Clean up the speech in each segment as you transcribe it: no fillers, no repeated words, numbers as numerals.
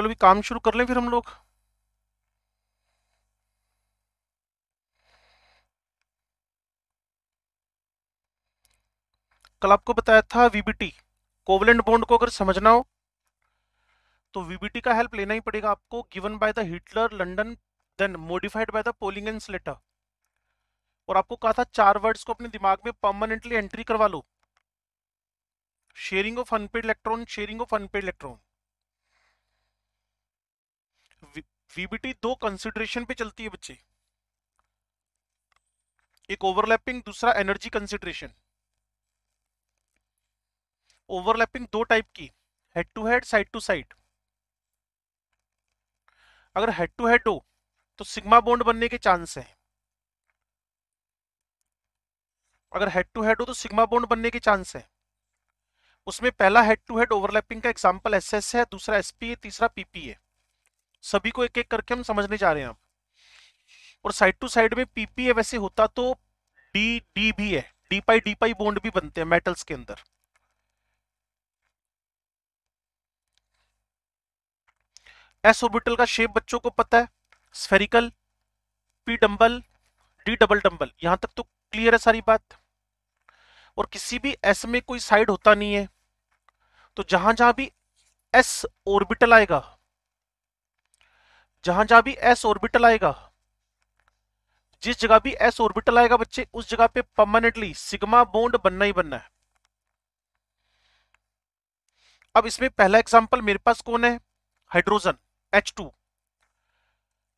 चलो भी काम शुरू कर लें फिर हम लोग। कल आपको बताया था वीबीटी, कोवलेंट बॉन्ड को अगर समझना हो तो वीबीटी का हेल्प लेना ही पड़ेगा आपको। Given by the Heitler London then modified by the Pauling and Slater. और आपको कहा था 4 वर्ड्स को अपने दिमाग में परमानेंटली एंट्री करवा लो। Sharing of unpaid electron, sharing of unpaid electron. VBT दो कंसिडरेशन पे चलती है बच्चे, एक ओवरलैपिंग, दूसरा एनर्जी कंसिडरेशन। ओवरलैपिंग दो टाइप की, head to head, side to side. अगर हेड टू हेड हो तो सिग्मा बॉन्ड बनने के चांस है। अगर हेड टू हेड हो तो सिग्मा बॉन्ड बनने के चांस है। उसमें पहला हेड टू हेड ओवरलैपिंग का एग्जांपल एसएस है, दूसरा एसपी है, तीसरा पीपी है। सभी को एक एक करके हम समझने जा रहे हैं अब। और साइड टू साइड में पीपी है, वैसे होता तो डी डी भी है, डी पाई बॉन्ड भी बनते हैं मेटल्स के अंदर। एस ऑर्बिटल का शेप बच्चों को पता है, spherical. P dumbbell, D double dumbbell, यहां तक तो क्लियर है सारी बात। और किसी भी एस में कोई साइड होता नहीं है, तो जहां जहां भी एस ऑर्बिटल आएगा, जहां जहां भी एस ऑर्बिटल आएगा, जिस जगह भी एस ऑर्बिटल आएगा बच्चे, उस जगह पे परमानेंटली सिग्मा बॉन्ड बनना ही बनना है। अब इसमें पहला एग्जांपल मेरे पास कौन है, हाइड्रोजन H2।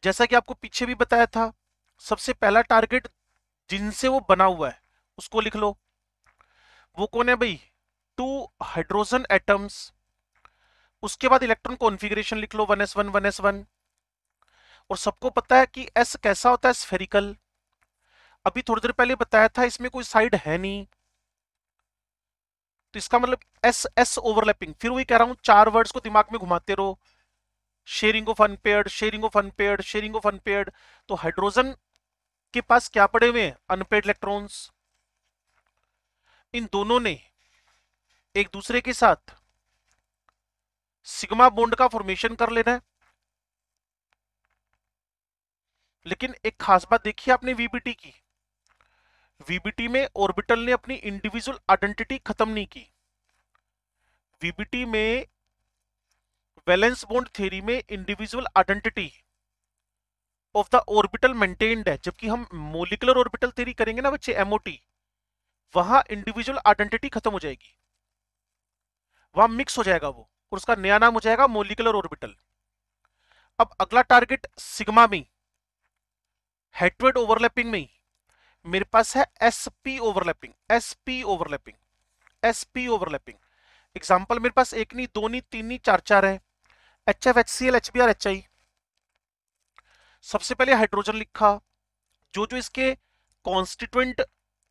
जैसा कि आपको पीछे भी बताया था, सबसे पहला टारगेट जिनसे वो बना हुआ है उसको लिख लो। वो कौन है भाई, 2 हाइड्रोजन एटम्स। उसके बाद इलेक्ट्रॉन कॉन्फ़िगरेशन लिख लो, 1s1 1s1। और सबको पता है कि S कैसा होता है, स्फेरिकल। अभी थोड़ी देर पहले बताया था इसमें कोई साइड है नहीं, तो इसका मतलब एस एस ओवरलैपिंग। फिर वही कह रहा हूं, 4 वर्ड्स को दिमाग में घुमाते रहो, sharing of unpaired, sharing of unpaired, sharing of unpaired. तो हाइड्रोजन के पास क्या पड़े हुए हैं, अनपेयर्ड इलेक्ट्रॉन्स। इन दोनों ने एक दूसरे के साथ सिग्मा बॉन्ड का फॉर्मेशन कर लेना है। लेकिन एक खास बात देखिए आपने वीबीटी की, वीबीटी में ऑर्बिटल ने अपनी इंडिविजुअल आइडेंटिटी खत्म नहीं की। वीबीटी में वैलेंस बॉन्ड थ्योरी में individual identity of the orbital maintained है, जबकि हम मोलिकुलर ऑर्बिटल थ्योरी करेंगे ना बच्चे, एमओटी, वहां इंडिविजुअल आइडेंटिटी खत्म हो जाएगी, वहां मिक्स हो जाएगा वो, और उसका नया नाम हो जाएगा मोलिकुलर ऑर्बिटल। अब अगला टारगेट सिग्मा में, हेड टू हेड ओवरलैपिंग में मेरे पास है SP overlapping, SP overlapping, SP overlapping. Example मेरे पास एक नहीं, दो नहीं, तीन नहीं, चार चार है। H F, H C L, H B R, H I. सबसे पहले हाइड्रोजन लिखा, जो जो इसके कॉन्स्टिट्यूएंट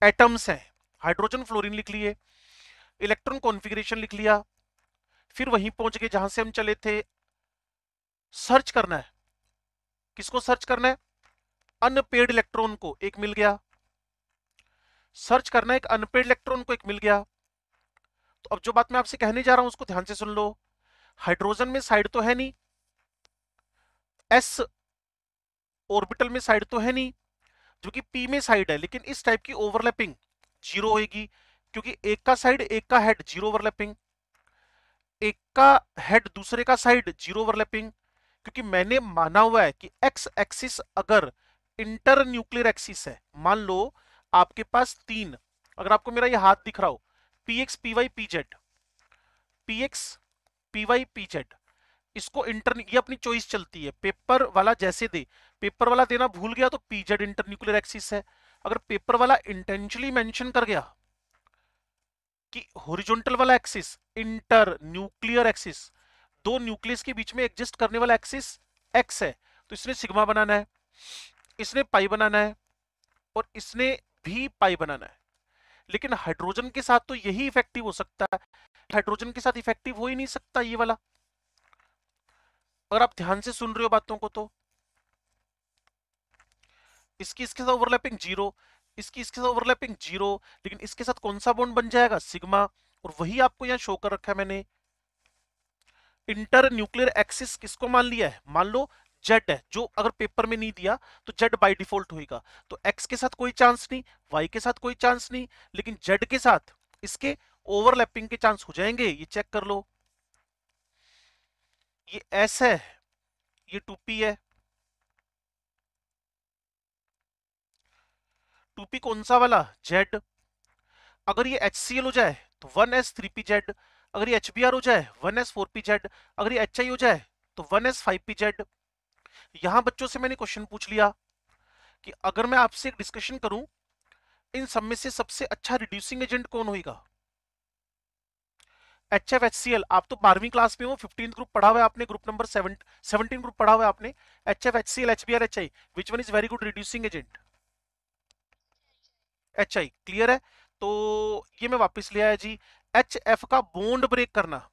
एटम्स हैं, हाइड्रोजन फ्लोरीन लिख लिए, इलेक्ट्रॉन कॉन्फ़िगरेशन लिख लिया। फिर वहीं पहुंच गए जहां से हम चले थे। सर्च करना है, किसको सर्च करना है, अनपेड इलेक्ट्रॉन को, एक मिल गया। सर्च करना है एक अनपेड इलेक्ट्रॉन को, एक मिल गया। तो अब जो बात मैं आपसे कहने जा रहा हूं उसको ध्यान से सुन लो। हाइड्रोजन में साइड तो है नहीं, एस ऑर्बिटल में साइड तो है नहीं, जो कि पी में साइड है, लेकिन इस टाइप की ओवरलैपिंग जीरो होगी, क्योंकि एक का साइड एक का हेड, जीरो ओवरलैपिंग। एक का हेड दूसरे का साइड, जीरो ओवरलैपिंग। क्योंकि मैंने माना हुआ है कि एक्स एक्सिस अगर इंटर न्यूक्लियर एक्सिस है, मान लो आपके पास तीन, अगर आपको मेरा ये हाथ दिख रहा हो, P X P Y P Z, P X P Y P Z, इसको इंटर, ये अपनी चॉइस चलती है, पेपर वाला जैसे दे। पेपर वाला देना भूल गया तो पीजेड इंटर न्यूक्लियर एक्सिस है। अगर पेपर वाला इंटेंशनली मेंशन कर गया कि हॉरिजॉन्टल वाला एक्सिस इंटर न्यूक्लियर एक्सिस, दो न्यूक्लियस के बीच में एग्जिस्ट करने वाला एक्सिस एक्स है, तो इसने सिग्मा बनाना है, इसने पाई बनाना है, और इसने भी पाई बनाना है। लेकिन हाइड्रोजन के साथ तो यही इफेक्टिव हो सकता है, हाइड्रोजन के साथ इफेक्टिव हो ही नहीं सकता ये वाला। अगर आप ध्यान से सुन रहे हो बातों को तो इसकी इसके साथ ओवरलैपिंग जीरो, इसकी इसके साथ ओवरलैपिंग जीरो, लेकिन इसके साथ कौन सा बॉन्ड बन जाएगा, सिग्मा। और वही आपको यहां शो कर रखा है मैंने, इंटर न्यूक्लियर एक्सिस किसको मान लिया है, मान लो जेड है, जो अगर पेपर में नहीं दिया तो जेड बाय डिफॉल्ट होएगा, तो एक्स के साथ कोई चांस नहीं, वाई के साथ कोई चांस नहीं, लेकिन जेड के साथ इसके ओवरलैपिंग के चांस हो जाएंगे, ये चेक कर लो। ये एस है, ये 2p है। 2p कौन सा वाला, जेड। अगर ये HCl हो जाए तो 1s3pz, अगर ये HBr हो जाए 1s4pz, अगर ये HI हो जाए तो 1s5pz। यहां बच्चों से मैंने क्वेश्चन पूछ लिया कि अगर मैं आपसे एक डिस्कशन करूं, इन सब में से सबसे अच्छा रिड्यूसिंग एजेंट कौन होगा। HFHCl, आप तो 12वीं क्लास में हो, 15th ग्रुप पढ़ा हुआ है आपने, ग्रुप नंबर 17 ग्रुप पढ़ा हुआ है आपने। HFHCl, HBr, HI, which one is very good reducing agent, HI। Clear है, तो ये मैं वापस ले आया जी। HF का बॉन्ड ब्रेक करना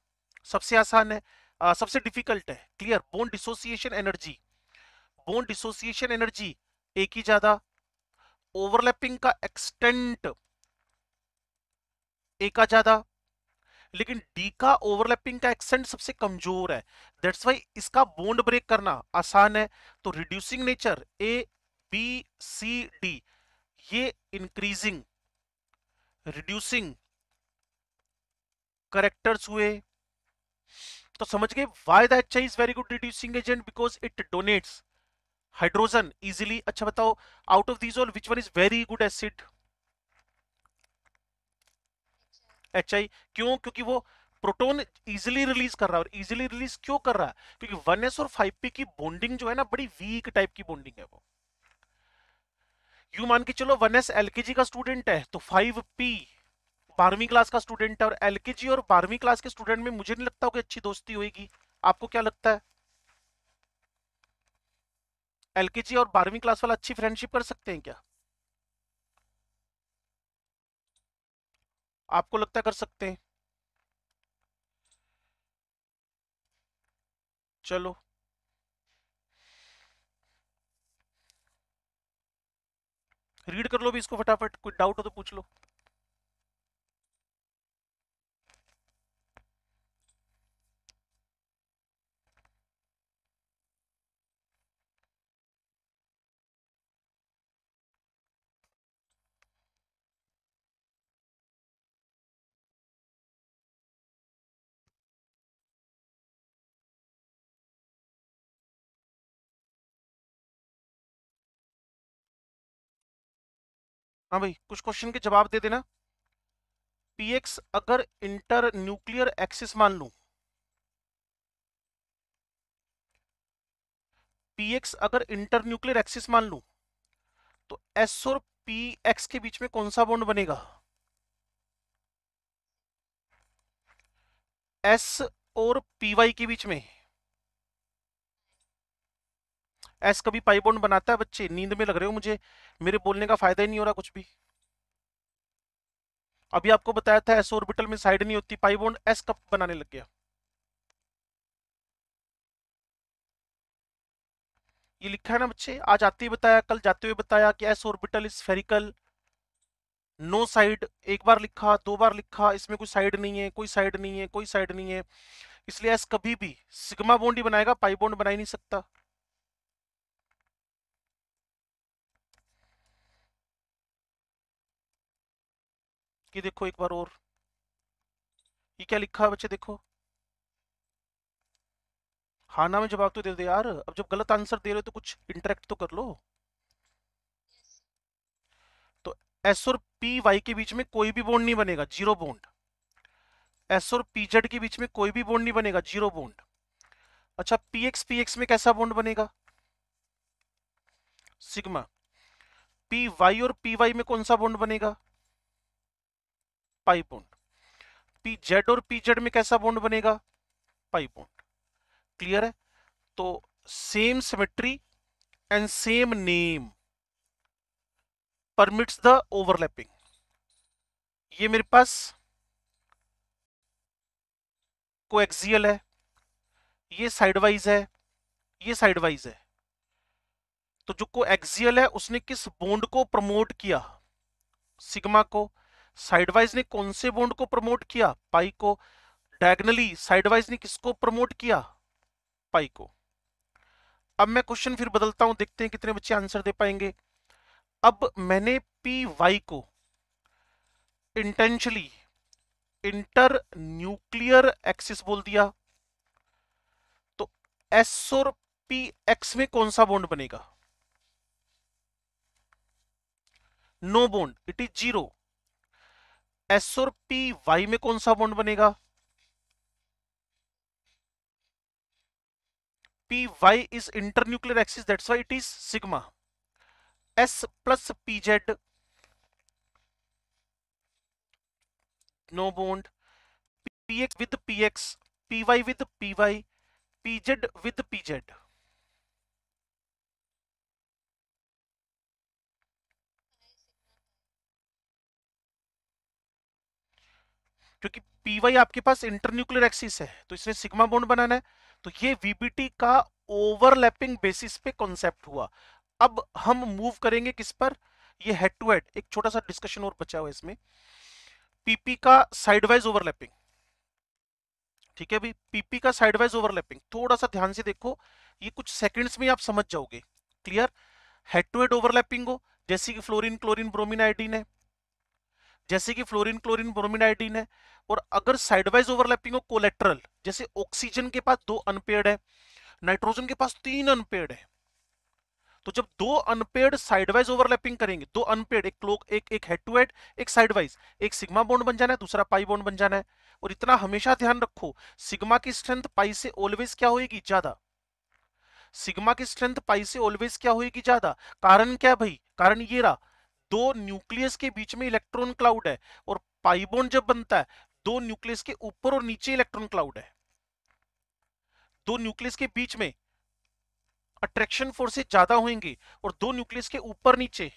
सबसे आसान है, सबसे डिफिकल्ट है। Clear, bond dissociation energy, bond dissociation energy एक ही ज्यादा, ओवरलैपिंग का एक्सटेंट एक का ज्यादा, लेकिन डी का ओवरलैपिंग का एक्सटेंट सबसे कमजोर है, दैट्स वाई इसका बॉन्ड ब्रेक करना आसान है। तो रिड्यूसिंग नेचर ABCD, ये इंक्रीजिंग रिड्यूसिंग करेक्टर्स हुए। तो समझ गए why the HI is very good reducing agent, because it donates hydrogen easily. अच्छा बताओ, out of these all which one is very good acid, HI। क्यों, क्योंकि वो प्रोटॉन इजीली रिलीज कर रहा है, और इजीली रिलीज क्यों कर रहा है, क्योंकि 1s और 5p की बॉन्डिंग जो है ना, बड़ी वीक टाइप की बॉन्डिंग है वो। यू मान के चलो 1s LKG का स्टूडेंट है, तो 5p 12वीं क्लास का स्टूडेंट है, और LKG और 12वीं क्लास के स्टूडेंट में मुझे नहीं लगता कोई अच्छी दोस्ती होगी। आपको क्या लगता है, LKG और 12वीं क्लास वाला अच्छी फ्रेंडशिप कर सकते हैं क्या, आपको लगता है कर सकते हैं। चलो रीड कर लो भी इसको फटाफट, कोई डाउट हो तो पूछ लो। हाँ भाई, कुछ क्वेश्चन के जवाब दे देना। PX अगर इंटर न्यूक्लियर एक्सिस मान लूं, PX अगर इंटर न्यूक्लियर एक्सिस मान लूं, तो S और PX के बीच में कौन सा बॉन्ड बनेगा, S और PY के बीच में। S कभी पाई बॉन्ड बनाता है बच्चे, नींद में लग रहे हो मुझे, मेरे बोलने का फायदा ही नहीं हो रहा कुछ भी। अभी आपको बताया था S ऑर्बिटल में साइड नहीं होती, पाई बॉन्ड S कब बनाने लग गया। ये लिखा है ना बच्चे, आज आते ही बताया, कल जाते हुए बताया कि S orbital is spherical, no side, एक बार लिखा, दो बार लिखा, इसमें कोई साइड नहीं है, कोई साइड नहीं है, कोई साइड नहीं है, इसलिए एस कभी भी सिग्मा बॉन्ड ही बनाएगा, पाई बॉन्ड बना ही नहीं सकता। ये देखो एक बार और, ये क्या लिखा है बच्चे देखो, हाँ ना में जवाब तो दे दे यार, अब जब गलत आंसर दे रहे हो तो कुछ इंटरेक्ट तो कर लो। तो एस और पी वाई के बीच में कोई भी बॉन्ड नहीं बनेगा, जीरो बॉन्ड। एस और पी जेड के बीच में कोई भी बॉन्ड नहीं बनेगा, जीरो बॉन्ड। अच्छा पी एक्स में कैसा बॉन्ड बनेगा, सिग्मा। पी वाई और पी वाई में कौन सा बॉन्ड बनेगा, पाई बॉन्ड। पी जेड और पी जेड में कैसा बॉन्ड बनेगा, पाई बॉन्ड। क्लियर है, तो same symmetry and same name permits the overlapping. ये मेरे पास कोएक्सियल है, ये साइडवाइज है, ये साइडवाइज है। तो जो कोएक्सियल है उसने किस बॉन्ड को प्रमोट किया, सिग्मा को। साइडवाइज ने कौन से बॉन्ड को प्रमोट किया, पाई को। डायगनली साइडवाइज ने किसको प्रमोट किया? पाई को। अब मैं क्वेश्चन फिर बदलता हूं, देखते हैं कितने बच्चे आंसर दे पाएंगे। अब मैंने पी वाई को इंटेंशली इंटर न्यूक्लियर एक्सिस बोल दिया, तो एस और पी एक्स में कौन सा बॉन्ड बनेगा? No bond, it is zero. S और पी वाई में कौन सा बॉन्ड बनेगा? P Y is internuclear axis, that's why it is sigma. S plus P Z, no bond. P X with P X, P Y with P Y, P Z with P Z. क्योंकि P Y आपके पास internuclear axis है, तो इसने sigma bond बनाना है। तो ये VBT का ओवरलैपिंग बेसिस पे कॉन्सेप्ट हुआ। अब हम मूव करेंगे किस पर? ये हेड टू हेड, एक छोटा सा डिस्कशन और बचा हुआ है इसमें। पीपी का साइडवाइज ओवरलैपिंग, ठीक है भाई, पीपी का साइडवाइज ओवरलैपिंग थोड़ा सा ध्यान से देखो, ये कुछ सेकंड्स में आप समझ जाओगे। Clear? Head to head overlapping हो, जैसे कि फ्लोरीन क्लोरीन ब्रोमीन आयोडीन है, जैसे कि फ्लोरीन क्लोरीन ब्रोमीन आयोडीन है। और अगर साइडवाइज ओवरलैपिंग हो कोलेट्रल, जैसे ऑक्सीजन के पास 2 अनपेयर्ड है, नाइट्रोजन के पास 3 अनपेयर्ड है, तो जब 2 अनपेयर्ड साइडवाइज ओवरलैपिंग करेंगे, 2 अनपेयर्ड, एक क्लोक एक हेड टू हेड, एक साइडवाइज, एक सिग्मा बॉन्ड बन जाना है, दूसरा पाई बॉन्ड बन जाना है। और इतना हमेशा ध्यान रखो, सिग्मा की स्ट्रेंथ पाई से ऑलवेज क्या होगी? ज्यादा। सिग्मा की स्ट्रेंथ पाई से ऑलवेज क्या होगी? ज्यादा। कारण क्या है भाई? कारण ये रहा, दो न्यूक्लियस के बीच में इलेक्ट्रॉन क्लाउड है, और पाई बॉन्ड जब बनता है, दो न्यूक्लियस के ऊपर और नीचे इलेक्ट्रॉन क्लाउड है, दो न्यूक्लियस के बीच में अट्रैक्शन फोर्सेस ज्यादा होंगे, और दो न्यूक्लियस के ऊपर नीचे,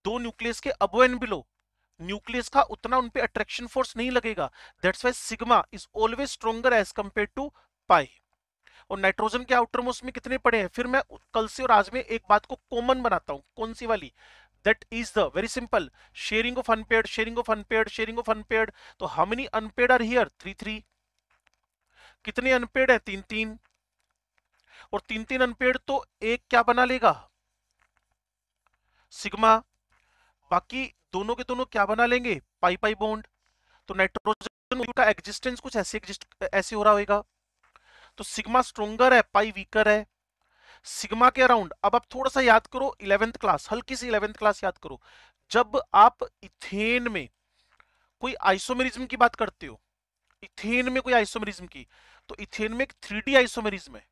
दो न्यूक्लियस के अबो एंड बिलो न्यूक्लियस का उतना उन पे अट्रैक्शन फोर्स नहीं लगेगा। That's why sigma is always stronger as compared to pi. और नाइट्रोजन के आउटर मोस्ट में कितने पड़े हैं? फिर मैं कल से और आज में एक बात को कॉमन बनाता हूं, कौन सी वाली? That is the very simple, sharing of unpaired, sharing of unpaired, sharing of unpaired. तो how many unpaired are here? 3 3। कितने अनपेयर्ड है? 3 3। और 3 3 अनपेयर्ड, तो एक क्या बना लेगा? सिग्मा। बाकी दोनों के दोनों क्या बना लेंगे? पाई पाई बॉन्ड। तो नाइट्रोजन का एग्जिस्टेंस कुछ ऐसे हो रहा होगा। तो सिग्मा स्ट्रोंगर है, पाई वीकर है। सिग्मा के अराउंड अब आप थोड़ा सा याद करो 11th क्लास, हल्की सी 11th क्लास याद करो, जब आप इथेन में कोई आइसोमेरिज्म की बात करते हो, इथेन में कोई आइसोमेरिज्म की, तो इथेन में एक 3D आइसोमेरिज्म है,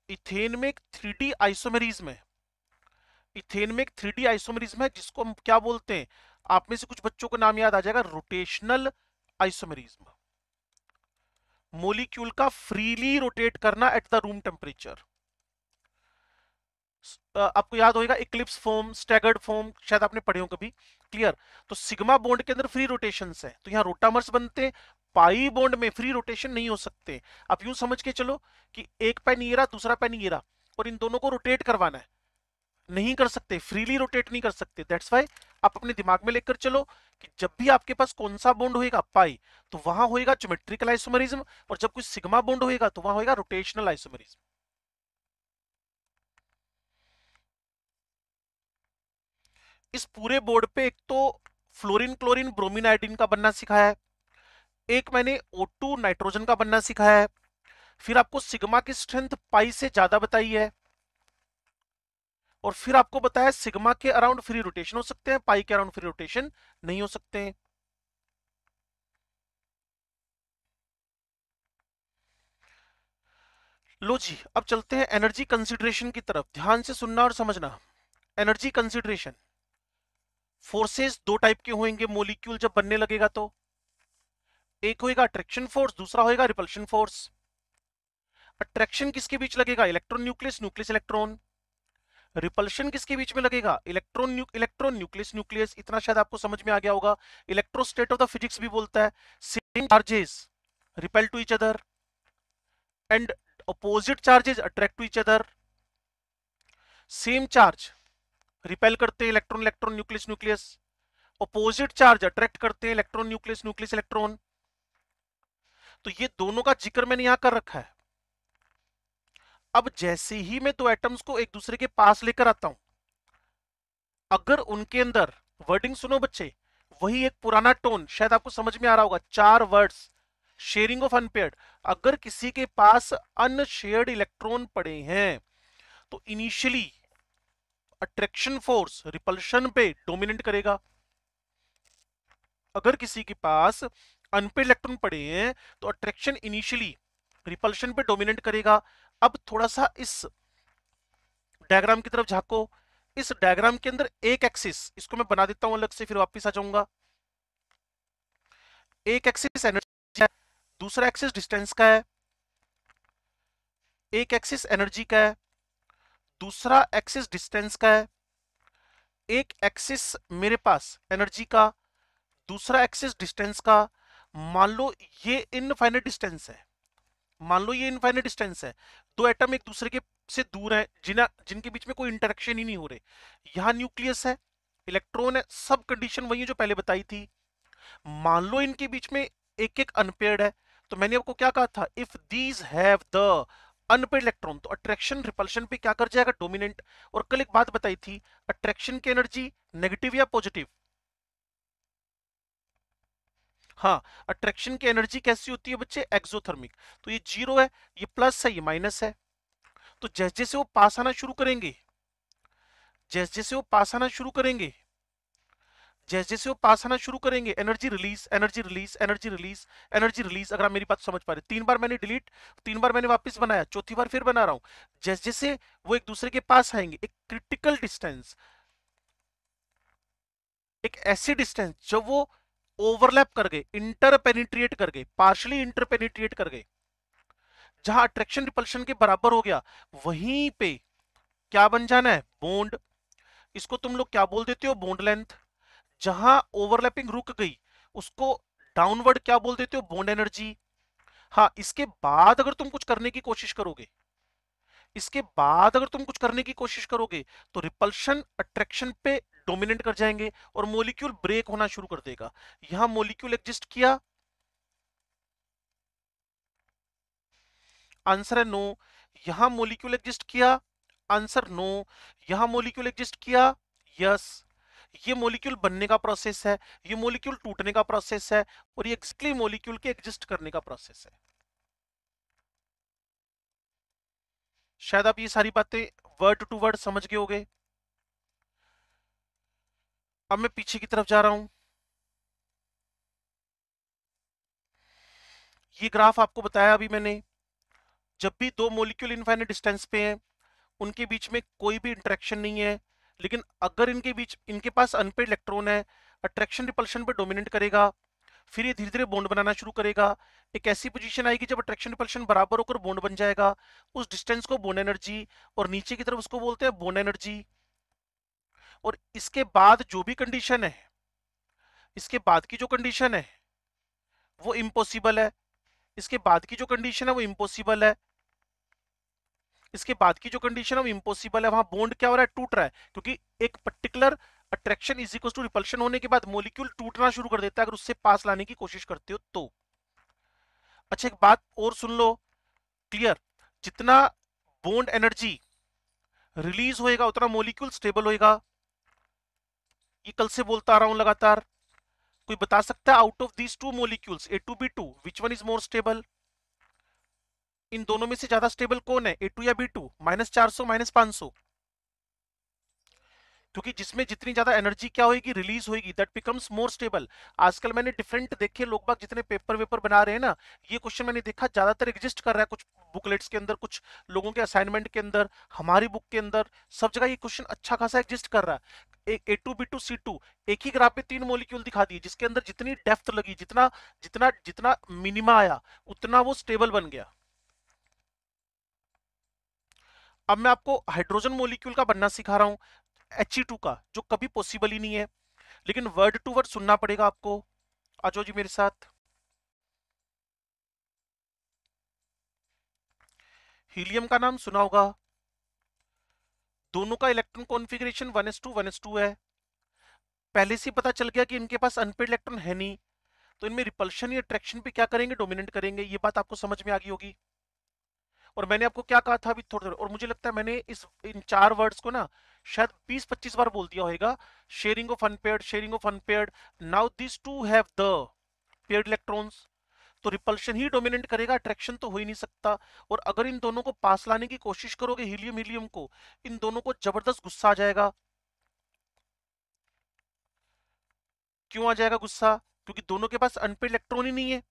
इथेन में एक 3D आइसोमेरिज्म है, इथेन में एक 3D आइसोमेरिज्म है, जिसको हम क्या बोलते हैं? आप में से कुछ बच्चों को नाम याद आ जाएगा, रोटेशनल आइसोमेरिज्म। मोलिक्यूल का फ्रीली रोटेट करना एट द रूम टेम्परेचर। आपको याद होगा इक्लिप्स फॉर्म, स्टैगर्ड फॉर्म, शायद आपने पढ़े हो कभी। क्लियर? तो सिग्मा बॉन्ड के अंदर फ्री रोटेशंस है, तो यहाँ रोटामर्स बनते हैं। पाई बॉन्ड में फ्री रोटेशन नहीं हो सकते। आप यूं समझ के चलो कि एक पेन ये रहा, दूसरा पेन ये रहा, और इन दोनों को रोटेट करवाना है, नहीं कर सकते, फ्रीली रोटेट नहीं कर सकते। दैट्स वाई आप अपने दिमाग में लेकर चलो कि जब भी आपके पास कौन सा बॉन्ड होएगा पाई, तो वहां होएगा ज्योमेट्रिकल आइसोमेरिज्म, और जब कोई सिग्मा बॉन्ड होएगा तो वहां होएगा रोटेशनल आइसोमेरिज्म। इस पूरे बोर्ड पे एक तो फ्लोरीन क्लोरीन ब्रोमीन आयोडीन का बनना सिखाया है, एक मैंने O2 नाइट्रोजन का बनना सिखाया है, फिर आपको सिग्मा की स्ट्रेंथ पाई से ज्यादा बताई है, और फिर आपको बताया सिग्मा के अराउंड फ्री रोटेशन हो सकते हैं, पाई के अराउंड फ्री रोटेशन नहीं हो सकते हैं। लो जी, अब चलते हैं एनर्जी कंसिडरेशन की तरफ, ध्यान से सुनना और समझना। एनर्जी कंसिडरेशन, फोर्सेस दो टाइप के होंगे मोलिक्यूल जब बनने लगेगा, तो एक होएगा अट्रैक्शन फोर्स, दूसरा होएगा रिपल्शन फोर्स। अट्रैक्शन किसके बीच लगेगा? Electron nucleus nucleus electron. Repulsion किसके बीच में लगेगा? Electron nucleus nucleus. इतना शायद आपको समझ में आ गया होगा। इलेक्ट्रोस्टेट ऑफ द फिजिक्स भी बोलता है, same charges repel to each other and opposite charges attract to each other. Same charge repel करते हैं, electron electron nucleus nucleus. Opposite charge attract करते हैं, इलेक्ट्रॉन न्यूक्लियस न्यूक्लियस इलेक्ट्रॉन। तो ये दोनों का जिक्र मैंने यहां कर रखा है। अब जैसे ही मैं दो एटम्स को एक दूसरे के पास लेकर आता हूं, अगर उनके अंदर, वर्डिंग सुनो बच्चे, वही एक पुराना टोन शायद आपको समझ में आ रहा होगा, 4 वर्ड्स, शेयरिंग ऑफ अनपेयर्ड। अगर किसी के पास अनशेयर्ड इलेक्ट्रॉन पड़े हैं तो इनिशियली अट्रैक्शन फोर्स रिपल्शन पे डोमिनेट करेगा। अगर किसी के पास अनपेयर्ड इलेक्ट्रॉन पड़े हैं तो अट्रैक्शन इनिशियली रिपल्शन पे डोमिनेट करेगा। अब थोड़ा सा इस डायग्राम की तरफ झांको। इस डायग्राम के अंदर एक एक्सिस, इसको मैं बना देता हूं अलग से, फिर वापस आ जाऊंगा। एक एक्सिस एनर्जी है, दूसरा एक्सिस डिस्टेंस का है। एक एक्सिस एनर्जी का है, दूसरा एक्सिस डिस्टेंस का है। एक एक्सिस मेरे पास एनर्जी का, दूसरा एक्सिस डिस्टेंस का। मान लो ये इनफाइनाइट डिस्टेंस है, मान लो ये इनफाइनाइट डिस्टेंस है। दो एटम एक दूसरे के से दूर हैं, जिनके बीच में कोई इंटरेक्शन ही नहीं हो रही। यहां न्यूक्लियस है, इलेक्ट्रॉन है, सब कंडीशन वही है जो पहले बताई थी। मान लो इनके बीच में एक एक अनपेयर्ड है, तो मैंने आपको क्या कहा था, if these have the unpaired electron, तो अट्रैक्शन रिपल्शन पे क्या कर जाएगा, डोमिनेंट। और कल एक बात बताई थी, अट्रैक्शन की एनर्जी नेगेटिव या पॉजिटिव, हाँ, अट्रैक्शन की एनर्जी कैसी होती है बच्चे, एक्सोथर्मिक। तो ये जीरो है, ये प्लस है, ये माइनस है। तो जैसे जैसे वो पास आना शुरू करेंगे, जैसे जैसे वो पास आना शुरू करेंगे, जैसे जैसे वो पास आना शुरू करेंगे, energy release, energy release, energy release, energy release. अगर आप मेरी बात समझ पा रहे, 3 बार मैंने डिलीट, 3 बार मैंने वापस बनाया, चौथी बार फिर बना रहा हूं। जैसे जैसे वो एक दूसरे के पास आएंगे, एक क्रिटिकल डिस्टेंस, एक ऐसी डिस्टेंस जब वो ओवरलैप कर गए, इंटर पेनिट्रिएट कर गए, पार्शली इंटर पेनिट्रिएट कर गए, जहां अट्रैक्शन रिपल्शन के बराबर हो गया, वहीं पे क्या बन जाना है, बॉन्ड। इसको तुम लोग क्या बोल देते हो, बॉन्ड लेंथ। जहां ओवरलैपिंग रुक गई उसको डाउनवर्ड क्या बोल देते हो, बॉन्ड एनर्जी। हाँ, इसके बाद अगर तुम कुछ करने की कोशिश करोगे, इसके बाद अगर तुम कुछ करने की कोशिश करोगे तो रिपल्शन अट्रैक्शन पे डोमिनेट कर जाएंगे और मॉलिक्यूल ब्रेक होना शुरू कर देगा। यहां मॉलिक्यूल एग्जिस्ट किया, आंसर है नो। यहां मॉलिक्यूल एग्जिस्ट किया, आंसर नो। यहां मॉलिक्यूल एग्जिस्ट किया, यस। ये मॉलिक्यूल बनने का प्रोसेस है, ये मॉलिक्यूल टूटने का प्रोसेस है, और ये एक्सक्ली मॉलिक्यूल के एग्जिस्ट करने का प्रोसेस है। शायद आप ये सारी बातें वर्ड टू वर्ड समझ गए होंगे। अब मैं पीछे की तरफ जा रहा हूं। ये ग्राफ आपको बताया अभी मैंने, जब भी दो मॉलिक्यूल इनफाइनाइट डिस्टेंस पे हैं, उनके बीच में कोई भी इंटरेक्शन नहीं है, लेकिन अगर इनके पास अनपेड इलेक्ट्रॉन है, अट्रैक्शन रिपल्शन पे डोमिनेट करेगा, फिर ये धीरे धीरे बॉन्ड बनाना शुरू करेगा। एक ऐसी पोजीशन आएगी जब अट्रैक्शन रिपल्शन बराबर होकर बॉन्ड बन जाएगा, उस डिस्टेंस को बॉन्ड एनर्जी, और नीचे की तरफ उसको बोलते हैं बॉन्ड एनर्जी। और इसके बाद जो भी कंडीशन है, इसके बाद की जो कंडीशन है वो इम्पॉसिबल है, इसके बाद की जो कंडीशन है वो इम्पॉसिबल है, इसके बाद की जो कंडीशन है वो इम्पॉसिबल है। वहां बॉन्ड क्या हो रहा है, टूट रहा है, क्योंकि एक particular attraction is equal to repulsion होने के बाद मॉलिक्यूल टूटना शुरू कर देता है अगर उससे पास लाने की कोशिश करते हो तो। अच्छा, एक बात और सुन लो, क्लियर, जितना बॉन्ड एनर्जी रिलीज होएगा उतना मॉलिक्यूल स्टेबल होएगा। ये कल से बोलता आ रहा हूं लगातार। कोई बता सकता है out of these two molecules A2B2 which one is more stable, इन दोनों में से ज्यादा स्टेबल कौन है, A2 या B2, -400 -500? क्योंकि जिसमें जितनी ज्यादा एनर्जी क्या होगी, रिलीज होगी, दैट बिकम्स मोर स्टेबल। आजकल मैंने डिफरेंट देखे, लोग बाग जितने पेपर वेपर बना रहे हैं ना, ये क्वेश्चन मैंने देखा ज्यादातर एग्जिस्ट कर रहा है कुछ बुकलेट्स के अंदर, कुछ लोगों के असाइनमेंट के अंदर, हमारी बुक के अंदर, सब जगह ये क्वेश्चन अच्छा खासा एग्जिस्ट कर रहा है। A2B2 C2, एक ही ग्राफ पे 3 मॉलिक्यूल दिखा दिए, जिसके अंदर जितनी डेप्थ लगी, जितना जितना जितना मिनिमा आया, उतना वो स्टेबल बन गया। अब मैं आपको हाइड्रोजन मॉलिक्यूल का बनना सिखा रहा हूं, He2 का, जो कभी पॉसिबल ही नहीं है, लेकिन वर्ड टू वर्ड सुनना पड़ेगा आपको। आ जाओ जी मेरे साथ। हीलियम का नाम सुना होगा, दोनों का इलेक्ट्रॉन कॉन्फ़िगरेशन 1s2 1s2 है। पहले से पता चल गया कि इनके पास अनपेड इलेक्ट्रॉन है नहीं, तो इनमें रिपल्शन या अट्रैक्शन पे क्या करेंगे, डोमिनेंट करेंगे। ये बात आपको समझ में आ गई होगी। और मैंने आपको क्या कहा था अभी थोड़ा, और मुझे लगता है मैंने इन 4 वर्ड्स को ना शायद 20-25 बार बोल दिया होगा। Sharing of unpaired, sharing of unpaired. Now this to have the paired electrons, तो रिपल्शन ही डोमिनेंट करेगा, अट्रैक्शन तो हो ही नहीं सकता। और अगर इन दोनों को पास लाने की कोशिश करोगे, हीलियम हीलियम को, इन दोनों को जबरदस्त गुस्सा आ जाएगा। क्यों आ जाएगा गुस्सा? क्योंकि दोनों के पास अनपेयर्ड इलेक्ट्रॉन ही नहीं है।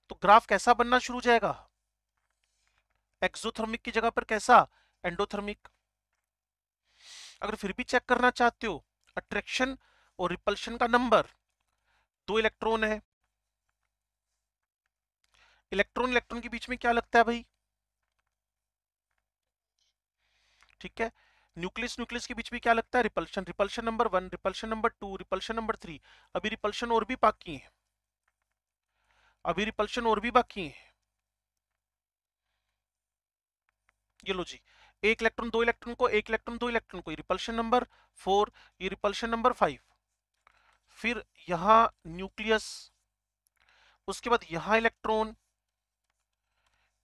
तो ग्राफ कैसा बनना शुरू हो जाएगा, एक्सोथर्मिक की जगह पर कैसा, एंडोथर्मिक। अगर फिर भी चेक करना चाहते हो अट्रैक्शन और रिपल्शन का नंबर, 2 इलेक्ट्रॉन है, इलेक्ट्रॉन इलेक्ट्रॉन के बीच में क्या लगता है भाई, ठीक है। न्यूक्लियस न्यूक्लियस के बीच में क्या लगता है, repulsion. Repulsion number 1, repulsion number 2, repulsion number 3। अभी रिपल्शन और भी बाकी है, अभी रिपल्शन और भी बाकी है। ये लो जी, एक इलेक्ट्रॉन दो इलेक्ट्रॉन को, एक इलेक्ट्रॉन दो इलेक्ट्रॉन को, रिपल्शन नंबर 4, ये रिपल्शन नंबर 5। फिर यहां न्यूक्लियस, उसके बाद यहां इलेक्ट्रॉन,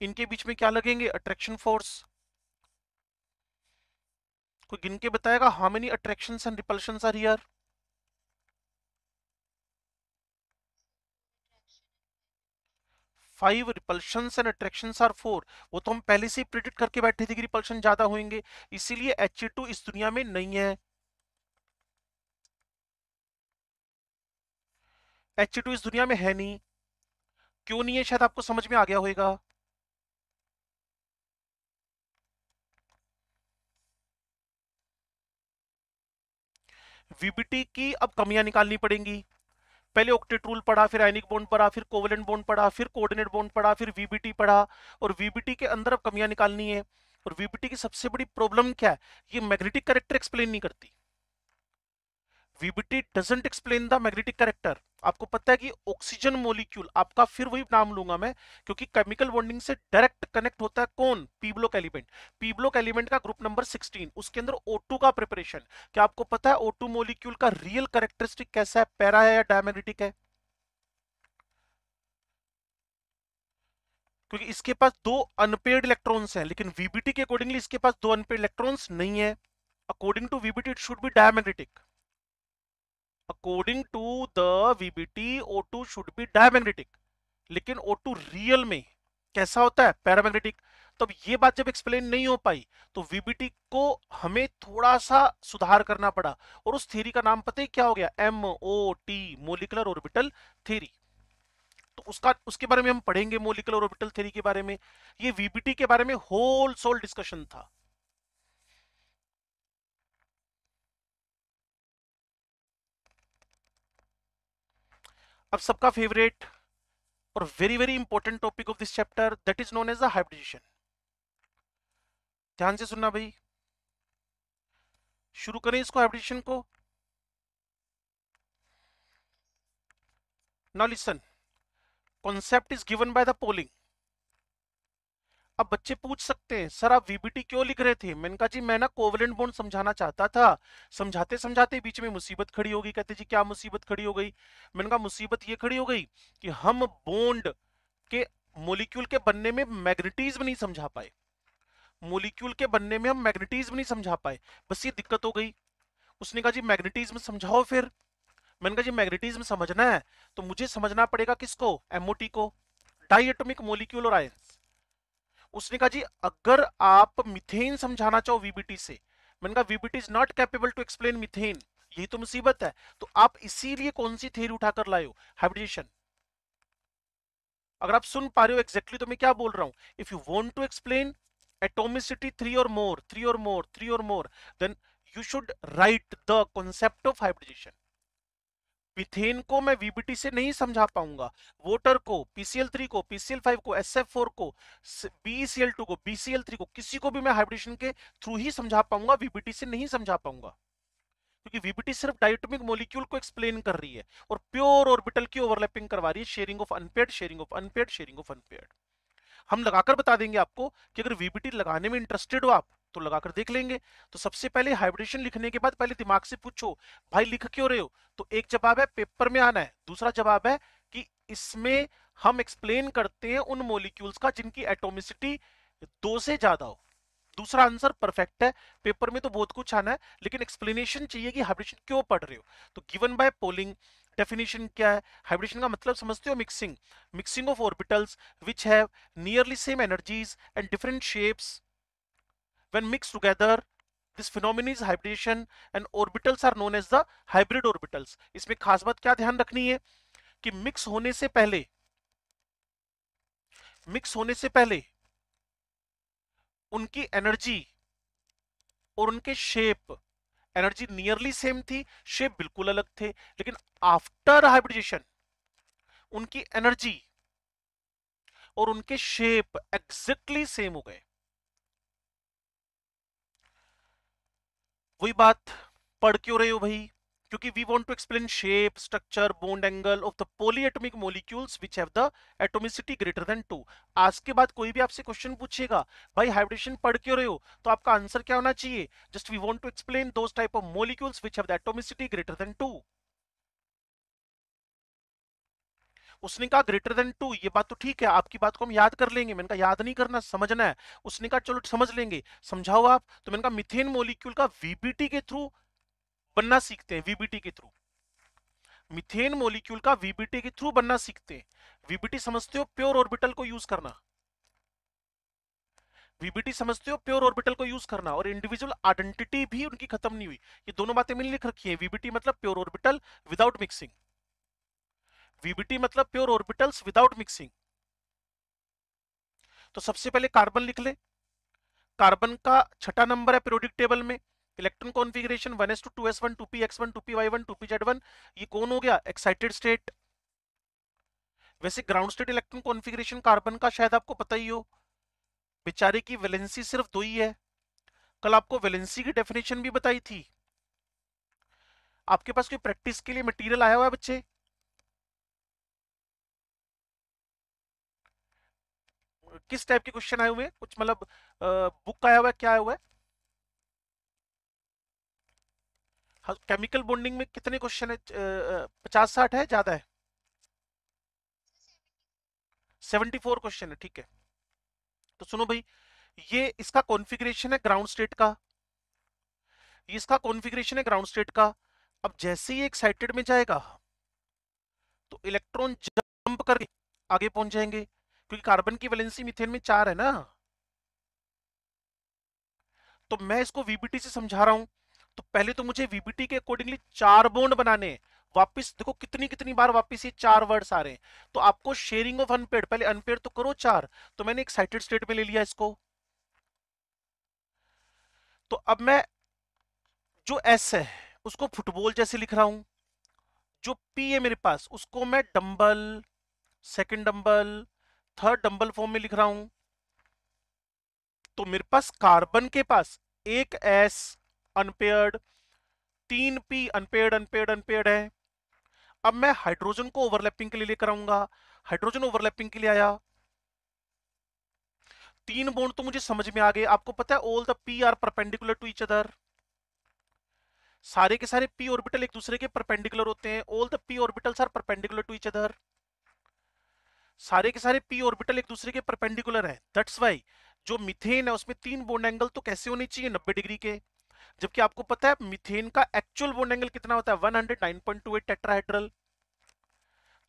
इनके बीच में क्या लगेंगे, अट्रैक्शन फोर्स। कोई गिन के बताएगा how many attractions and repulsions are here? 5 repulsions and attractions are 4। वो तो हम पहले से ही प्रिडिक्ट करके बैठे थे कि रिपल्शन ज्यादा होंगे, इसीलिए He2 इस दुनिया में नहीं है। He2 इस दुनिया में है नहीं। क्यों नहीं है, शायद आपको समझ में आ गया होगा। वीबीटी की अब कमियां निकालनी पड़ेंगी। पहले ऑक्टेट रूल पढ़ा, फिर आयनिक बॉन्ड पढ़ा, फिर कोवेलेंट बॉन्ड पढ़ा, फिर कोऑर्डिनेट बॉन्ड पढ़ा, फिर वीबीटी पढ़ा। और वीबीटी के अंदर अब कमियां निकालनी है। और वीबीटी की सबसे बड़ी प्रॉब्लम क्या है, ये मैग्नेटिक कैरेक्टर एक्सप्लेन नहीं करती। VBT doesn't explain the magnetic character. आपको पता है कि ऑक्सीजन मॉलिक्यूल आपका, फिर वही नाम लूंगा मैं, क्योंकि केमिकल बॉन्डिंग से डायरेक्ट कनेक्ट होता है कौन, P block element. P block element का ग्रुप नंबर 16, उसके अंदर O2 का प्रिपरेशन। क्या आपको पता है O2 मॉलिक्यूल का रियल कैरेक्टरिस्टिक कैसा है, पैरा है या डायमैग्नेटिक है? क्योंकि इसके पास 2 अनपेयर्ड इलेक्ट्रॉन्स हैं, लेकिन वीबीटी के अकॉर्डिंगली इसके पास 2 अनपेयर्ड इलेक्ट्रॉन्स नहीं है। According to VBT it should be diamagnetic. According to the VBT O2 should be diamagnetic, लेकिन O2 रियल में कैसा होता है, पैरामैग्नेटिक। तो अब ये बात जब एक्सप्लेन नहीं हो पाई, तो वीबीटी को हमें थोड़ा सा सुधार करना पड़ा। और उस थ्योरी का नाम पता है क्या हो गया, MOT, मोलिकुलर ऑर्बिटल थ्योरी। तो उसका, उसके बारे में हम पढ़ेंगे, मोलिकुलर ऑर्बिटल थ्योरी के बारे में। ये वीबीटी के बारे में होल सोल डिस्कशन था। अब सबका फेवरेट और very very important topic of this chapter, that is known as the hybridization. ध्यान से सुनना भाई, शुरू करें इसको, हाइब्रिडेशन को। Now listen, concept is given by the Pauling. अब बच्चे पूछ सकते हैं सर आप वीबीटी क्यों लिख रहे थे? मैंने कहा जी मैं ना कोवेलेंट बॉन्ड समझाना चाहता था, समझाते समझाते बीच में मुसीबत खड़ी हो गई। कहते जी क्या मुसीबत खड़ी हो गई? मैंने कहा मुसीबत ये खड़ी हो गई कि हम बॉन्ड के, मोलिक्यूल के बनने में मैग्नेटिज्म नहीं समझा पाए। मोलिक्यूल के बनने में हम मैग्नेटिज्म नहीं समझा पाए, बस ये दिक्कत हो गई। उसने कहा जी मैग्नेटिज्म समझाओ फिर। मैंने कहा जी मैग्नेटिज्म समझना है तो मुझे समझना पड़ेगा किसको, एमओटी को, डाई एटॉमिक मोलिक्यूल और आयंस। उसने कहा जी अगर आप मीथेन समझाना चाहो वीबीटी से, मैंने कहा VBT is not capable to explain methane, यही तो मुसीबत है। तो आप इसीलिए कौन सी थ्योरी उठाकर लाए हो, हाइब्रिडेशन। अगर आप सुन पा रहे हो एग्जैक्टली तो मैं क्या बोल रहा हूं, if you want to explain atomicity 3 or more, then you should write the concept of hybridization. Methane को मैं वीबीटी से नहीं समझा पाऊंगा, वोटर को, पीसीएल3 को, पीसीएल5 को, एसएफ4 को, बीसीएल2 को, बीसीएल3 को, किसी को भी मैं हाइब्रिडेशन के थ्रू ही समझा पाऊंगा, वीबीटी से नहीं समझा पाऊंगा। क्योंकि वीबीटी सिर्फ डायटोमिक मॉलिक्यूल को एक्सप्लेन कर रही है और प्योर ऑर्बिटल की ओवरलैपिंग करवा रही है, sharing of unpaired, sharing of unpaired, sharing of unpaired. हम लगाकर बता देंगे आपको कि अगर वीबीटी लगाने में इंटरेस्टेड हो आप तो लगाकर देख लेंगे। तो सबसे पहले हाइब्रिडेशन लिखने के बाद पहले दिमाग से पूछो भाई लिख क्यों रहे हो, तो एक जवाब है पेपर में आना है, दूसरा जवाब है कि इसमें हम एक्सप्लेन करते हैं उन मॉलिक्यूल्स का जिनकी एटॉमिसिटी 2 से ज्यादा हो। दूसरा आंसर परफेक्ट है, पेपर में तो बहुत कुछ आना है लेकिन एक्सप्लेनेशन चाहिए कि हाइब्रिडेशन क्यों पढ़ रहे हो। तो गिवन बाय पोलिंग डेफिनेशन क्या है, हाइब्रिडेशन का मतलब समझते हो, mixing, mixing of orbitals which have nearly same energies and different shapes when mixed together, this phenomenon is hybridization and orbitals are known as the hybrid orbitals। इसमें खास बात क्या ध्यान रखनी है कि मिक्स होने से पहले उनकी एनर्जी और उनके शेप, एनर्जी नियरली सेम थी, शेप बिल्कुल अलग थे, लेकिन आफ्टर हाइब्रिडेशन उनकी एनर्जी और उनके शेप एग्जैक्टली सेम हो गए। वही बात, पढ़ क्यों रहे हो भाई, क्योंकि we want to explain shape, structure, bond angle of the polyatomic molecules which have the atomicity greater than 2। आज के बाद कोई भी आपसे क्वेश्चन पूछेगा भाई हाइब्रिडेशन पढ़ क्यों रहे हो, तो आपका आंसर क्या होना चाहिए, just we want to explain those type of molecules which have the atomicity greater than 2। उसने कहा ग्रेटर देन 2, ये बात तो ठीक है, आपकी बात को हम याद कर लेंगे, मैंने कहा याद नहीं करना, समझना है। उसने कहा चलो समझ लेंगे, समझाओ आप, तो मैंने कहा मिथेन मॉलिक्यूल का वीबीटी के थ्रू बनना सीखते हैं, वीबीटी के थ्रू, मिथेन मॉलिक्यूल का वीबीटी के थ्रू बनना सीखते हैं। वीबीटी समझते हो, प्योर ऑर्बिटल को यूज करना, वीबीटी समझते हो, प्योर ऑर्बिटल को यूज करना, और इंडिविजुअल आइडेंटिटी भी उनकी खत्म नहीं हुई, ये दोनों बातें मैंने लिख रखी है। वीबीटी मतलब pure orbital without mixing, VBT मतलब प्योर ऑर्बिटल्स विदाउट मिक्सिंग। तो सबसे पहले कार्बन लिख ले, कार्बन का छठा नंबर है पीरियोडिक टेबल में, electron configuration 1s2 2s1 2px1 2py1 2pz1, ये कौन हो गया, एक्साइटेड स्टेट। वैसे ground state electron configuration carbon का शायद आपको पता ही हो, बेचारे की वैलेंसी सिर्फ 2 ही है, कल आपको वैलेंसी की डेफिनेशन भी बताई थी। आपके पास कोई प्रैक्टिस के लिए मटेरियल आया हुआ है बच्चे, किस टाइप के क्वेश्चन आए हुए हैं, कुछ मतलब बुक आया हुआ है, क्या आया हुआ है। हाँ, केमिकल बॉन्डिंग में कितने क्वेश्चन है, 50-60 है, ज्यादा है, 74 क्वेश्चन है, ठीक है। तो सुनो भाई, ये इसका कॉन्फ़िगरेशन है ग्राउंड स्टेट का, ये इसका कॉन्फ़िगरेशन है ग्राउंड स्टेट का। अब जैसे ही एक्साइटेड में जाएगा तो इलेक्ट्रॉन जंप करके आगे पहुंच जाएंगे, क्योंकि कार्बन की वैलेंसी मीथेन में 4 है ना। तो मैं इसको वीबीटी से समझा रहा हूं, तो पहले तो मुझे वीबीटी के अकॉर्डिंगली 4 बॉन्ड बनाने हैं। वापस देखो कितनी कितनी बार वापस ये 4 वर्ड्स आ रहे हैं, तो आपको शेयरिंग ऑफ अनपेड, पहले अनपेड तो करो 4, तो मैंने एक्साइटेड स्टेट में ले लिया इसको। तो अब मैं जो एस है उसको फुटबॉल जैसे लिख रहा हूं, जो पी है मेरे पास उसको मैं dumbbell, second dumbbell, third dumbbell form में लिख रहा हूं। तो मेरे पास कार्बन के पास एक S unpaired, 3 P unpaired unpaired unpaired है। अब मैं हाइड्रोजन को ओवरलैपिंग के लिए लेकर आऊंगा, हाइड्रोजन ओवरलैपिंग के लिए आया, 3 बॉन्ड तो मुझे समझ में आ गए। आपको पता है all the p are perpendicular to each other, सारे के सारे पी ऑर्बिटल एक दूसरे के परपेंडिकुलर होते हैं, all the p orbitals are perpendicular to each other, सारे के सारे पी ऑर्बिटल एक दूसरे के परपेंडिकुलर हैं। दैट्स वाई जो मीथेन है उसमें 3 बॉन्ड एंगल तो कैसे होने चाहिए, 90 डिग्री के, जबकि आपको पता है मीथेन का एक्चुअल बॉन्ड एंगल कितना होता है, 109.28 टेट्राहेड्रल।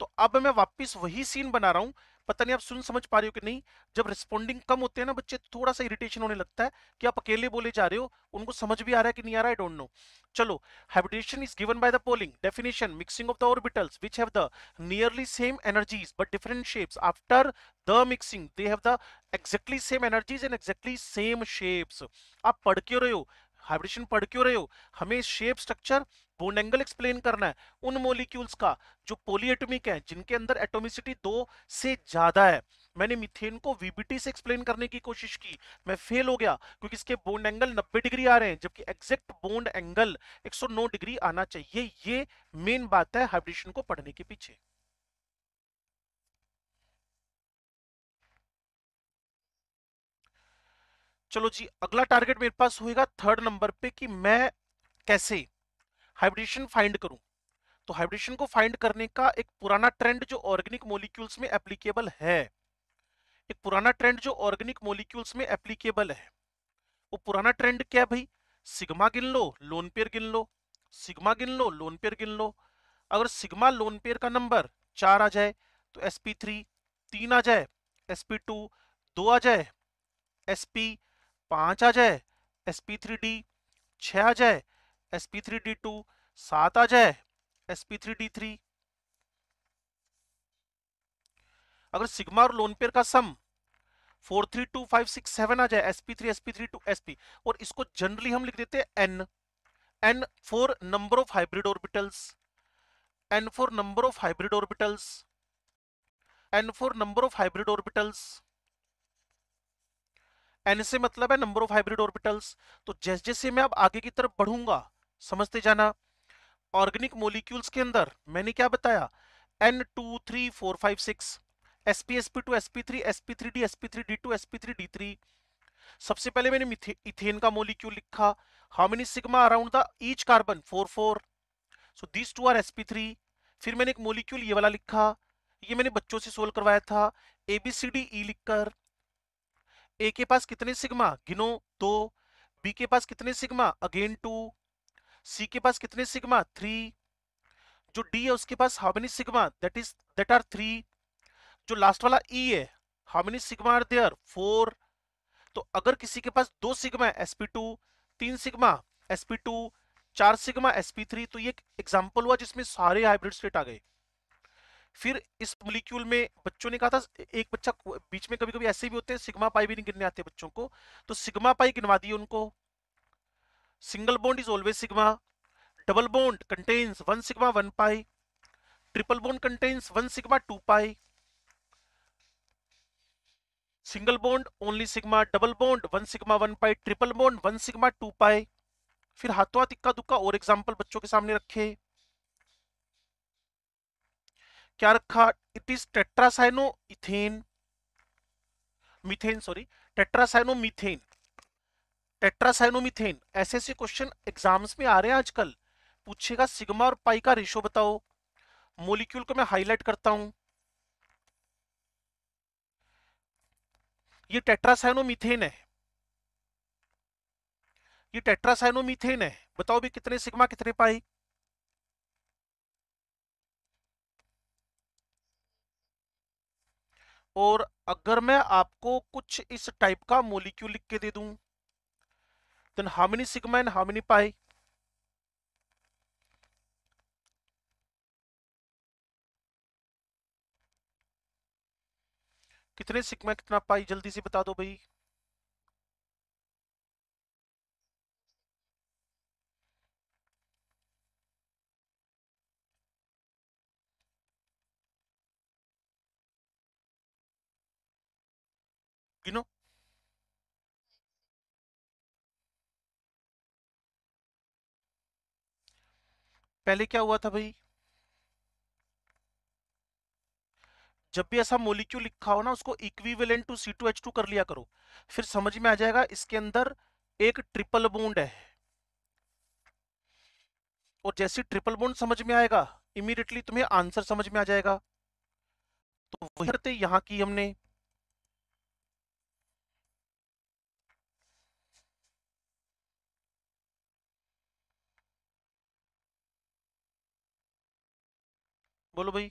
तो अब मैं वापस वही सीन बना रहा हूं, पता नहीं आप सुन समझ पा रहे हो कि नहीं। जब रिस्पोंडिंग कम होते हैं ना बच्चे, तो थोड़ा सा इरिटेशन होने लगता है कि आप अकेले बोले जा रहे हो, उनको समझ भी आ रहा है कि नहीं आ रहा है, आई डोंट नो। चलो, hybridization is given by the Pauling definition, mixing of the orbitals which have the nearly same energies but different shapes, after the mixing they have the exactly same energies and exactly same shapes. आप पढ़ क्यों रहे हो, hybridisation पढ़ क्यों रहे हो, हमें shape, structure, bond angle explain करना है उन मॉलिक्यूल्स का जो पॉलीएटॉमिक है, जिनके अंदर एटॉमिसिटी 2 से ज्यादा है। मैंने मीथेन को वीबीटी से एक्सप्लेन करने की कोशिश की, मैं फेल हो गया, क्योंकि इसके बॉन्ड एंगल 90 डिग्री आ रहे हैं, जबकि एग्जैक्ट बॉन्ड एंगल 109 डिग्री आना चाहिए। ये मेन बात है हाइब्रिडेशन को पढ़ने के पीछे। चलो जी, अगला टारगेट मेरे पास होएगा थर्ड नंबर पे कि मैं कैसे हाइब्रिडेशन फाइंड करूं। तो हाइब्रिडेशन को फाइंड करने का एक पुराना ट्रेंड जो ऑर्गेनिक मॉलिक्यूल्स में एप्लीकेबल है, एक पुराना ट्रेंड जो ऑर्गेनिक मॉलिक्यूल्स में एप्लीकेबल है, वो पुराना ट्रेंड क्या है भाई? सिग्मा गिन लो, लोन पेयर गिन लो, सिग्मा गिन लो, लोन पेयर गिन लो। अगर सिग्मा लोन पेयर का नंबर 4 आ जाए तो sp3, 3 आ जाए sp2, 2 आ जाए sp, 5 आ जाए sp3d, 6 आ जाए sp3d2, 7 आ जाए sp3d3। अगर सिग्मा और लोन पेयर का सम 4 3 2 5 6 7 आ जाए sp3 और इसको जनरली हम लिख देते हैं n, n for number of hybrid orbitals, n for number of hybrid orbitals, n for number of hybrid orbitals. n से मतलब है नंबर ऑफ हाइब्रिड ऑर्बिटल्स। तो जैसे जैसे मैं अब आगे की तरफ बढ़ूंगा, समझते जाना, ऑर्गेनिक मॉलिक्यूल्स के अंदर मैंने क्या बताया, n2 3 4 5 6, sp sp2 sp3 sp3d sp3d2 sp3d3। सबसे पहले मैंने इथेन का मॉलिक्यूल लिखा, how many sigma around the each carbon, 4 4, so these two are sp3। फिर मैंने एक मॉलिक्यूल ये वाला लिखा, ये मैंने बच्चों से सोल्व करवाया था, ABCDE लिखकर। ए के पास कितने सिग्मा गिनो, 2, बी के पास कितने सिग्मा, अगेन 2, सी के पास कितने सिग्मा, 3, जो डी है उसके पास how many sigma, that are 3, जो लास्ट वाला ई है, how many sigma are there, 4। तो अगर किसी के पास 2 सिग्मा है sp2, 3 sigma sp2, 4 sigma sp3, तो ये एक एग्जांपल हुआ जिसमें सारे हाइब्रिड स्टेट आ गए। फिर इस मॉलिक्यूल में बच्चों ने कहा था, एक बच्चा बीच में कभी कभी ऐसे भी होते हैं सिग्मा पाई भी नहीं गिनने आते बच्चों को, तो सिग्मा पाई गिनवा दिए उनको। Single bond is always sigma, double bond contains 1 sigma 1 pi, triple bond contains 1 sigma 2 pi, single bond only sigma, double bond 1 sigma 1 pi, triple bond 1 sigma 2 पाई। फिर हाथों हाथ इक्का दुक्का और एग्जांपल बच्चों के सामने रखे। क्या रखा? It is tetracyano ethane, methane sorry, tetracyano methane, tetracyanomethane. ऐसे ऐसे क्वेश्चन एग्जाम्स में आ रहे हैं आजकल। पूछेगा सिग्मा और पाई का रेशो बताओ, मॉलिक्यूल को मैं हाईलाइट करता हूं, ये टेट्रासाइनोमीथेन है, ये टेट्रासाइनोमीथेन है, बताओ भी कितने सिग्मा कितने पाई। और अगर मैं आपको कुछ इस टाइप का मॉलिक्यूल लिख के दे दूं, then how many sigma and how many pi. कितने सिग्मा कितना पाई, जल्दी से बता दो भाई। गिनो। पहले क्या हुआ था भाई, जब भी ऐसा मॉलिक्यूल लिखा हो ना उसको इक्विवेलेंट टू C2H2 कर लिया करो, फिर समझ में आ जाएगा इसके अंदर एक ट्रिपल बॉन्ड है। और जैसे ट्रिपल बॉन्ड समझ में आएगा इमीडिएटली तुम्हें आंसर समझ में आ जाएगा। तो वही करते यहां की हमने। बोलो भाई।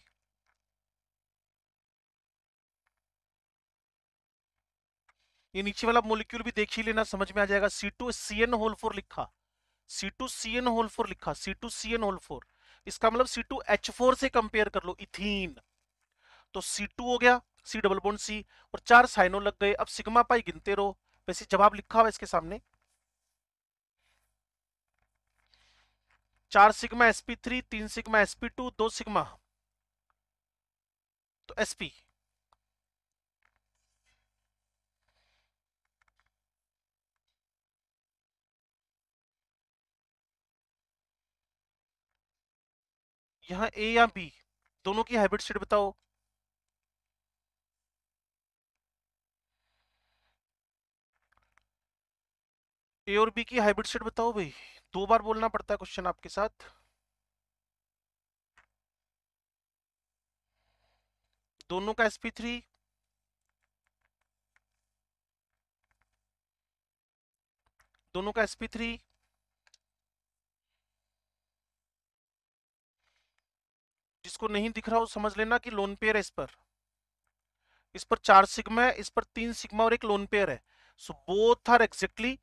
ये नीचे वाला मॉलिक्यूल भी देख ही लेना, समझ में आ जाएगा। C2CN होल 4 लिखा, C2CN होल 4 लिखा, C2CN होल 4, इसका मतलब C2H4 से कंपेयर कर लो इथीन। तो C2 हो गया, C डबल बॉन्ड C, और 4 साइनो लग गए। अब सिग्मा पाई गिनते रहो, वैसे जवाब लिखा हुआ इसके सामने, 4 sigma sp3, 3 sigma sp2, 2 sigma तो sp। यहाँ A या B दोनों की हाइब्रिड स्टेट बताओ। ए और बी की हाइब्रिड स्टेट बताओ भाई। 2 बार बोलना पड़ता है क्वेश्चन आपके साथ। दोनों का sp3, दोनों का sp3। जिसको नहीं दिख रहा हो समझ लेना कि लोन पेयर है इस पर 4 सिग्मा है, इस पर 3 सिग्मा और एक लोन पेयर है। So both are exactly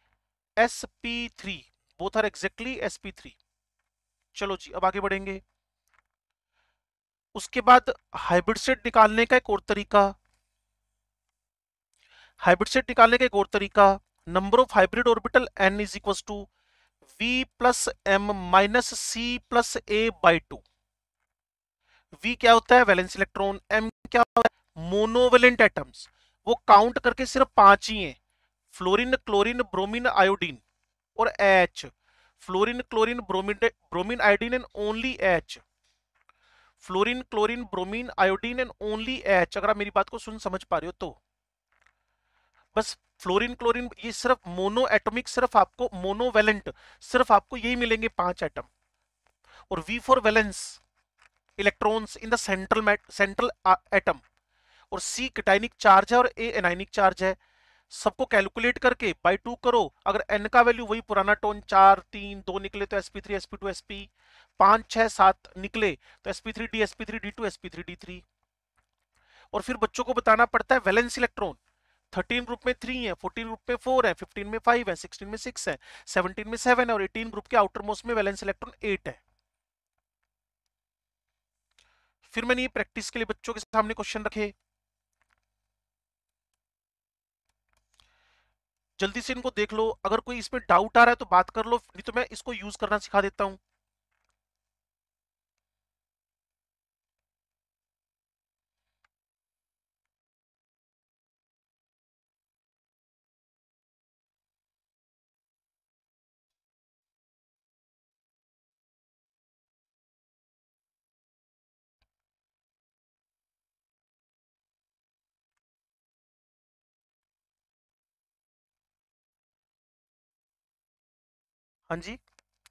sp3, both are exactly sp3। चलो जी अब आगे बढ़ेंगे। उसके बाद हाइब्रिड सेट निकालने का एक और तरीका, हाइब्रिड सेट निकालने का एक और तरीका, number of hybrid orbital n is equal to v plus m minus c plus a by 2। v क्या होता है? Valence electron. m क्या होता है? Monovalent atoms. वो काउंट करके सिर्फ 5 ही हैं, फ्लोरीन क्लोरीन ब्रोमीन आयोडीन और H। Fluorine chlorine bromine bromine iodine and only H। Fluorine chlorine bromine iodine and only H। अगर आप मेरी बात को समझ पा रहे हो तो बस फ्लोरीन क्लोरीन ये सिर्फ मोनो एटॉमिक, सिर्फ आपको मोनोवेलेंट, सिर्फ आपको यही मिलेंगे 5 एटम। और V for valence electrons in the central atom. और C कैटायनिक चार्ज है और A एनायनिक चार्ज है। सबको कैलकुलेट करके बाई 2 करो। अगर n का वैल्यू वही पुराना टोन 4 3 2 निकले तो sp3 sp2 sp, 5 6 7 निकले तो sp3d sp3 d2 sp3 d3। और फिर बच्चों को बताना पड़ता है वैलेंस इलेक्ट्रॉन। 13 ग्रुप में 3 है, 14 ग्रुप में 4 है, 15 में 5 है, 16 में 6 है, 17 में 7 है और 18 ग्रुप के आउटर मोस्ट में वैलेंस इलेक्ट्रॉन 8 है। फिर मैंने ये प्रैक्टिस के लिए बच्चों के सामने क्वेश्चन रखे, जल्दी से इनको देख लो। अगर कोई इसमें डाउट आ रहा है तो बात कर लो, नहीं तो मैं इसको यूज करना सिखा देता हूं। हाँ जी,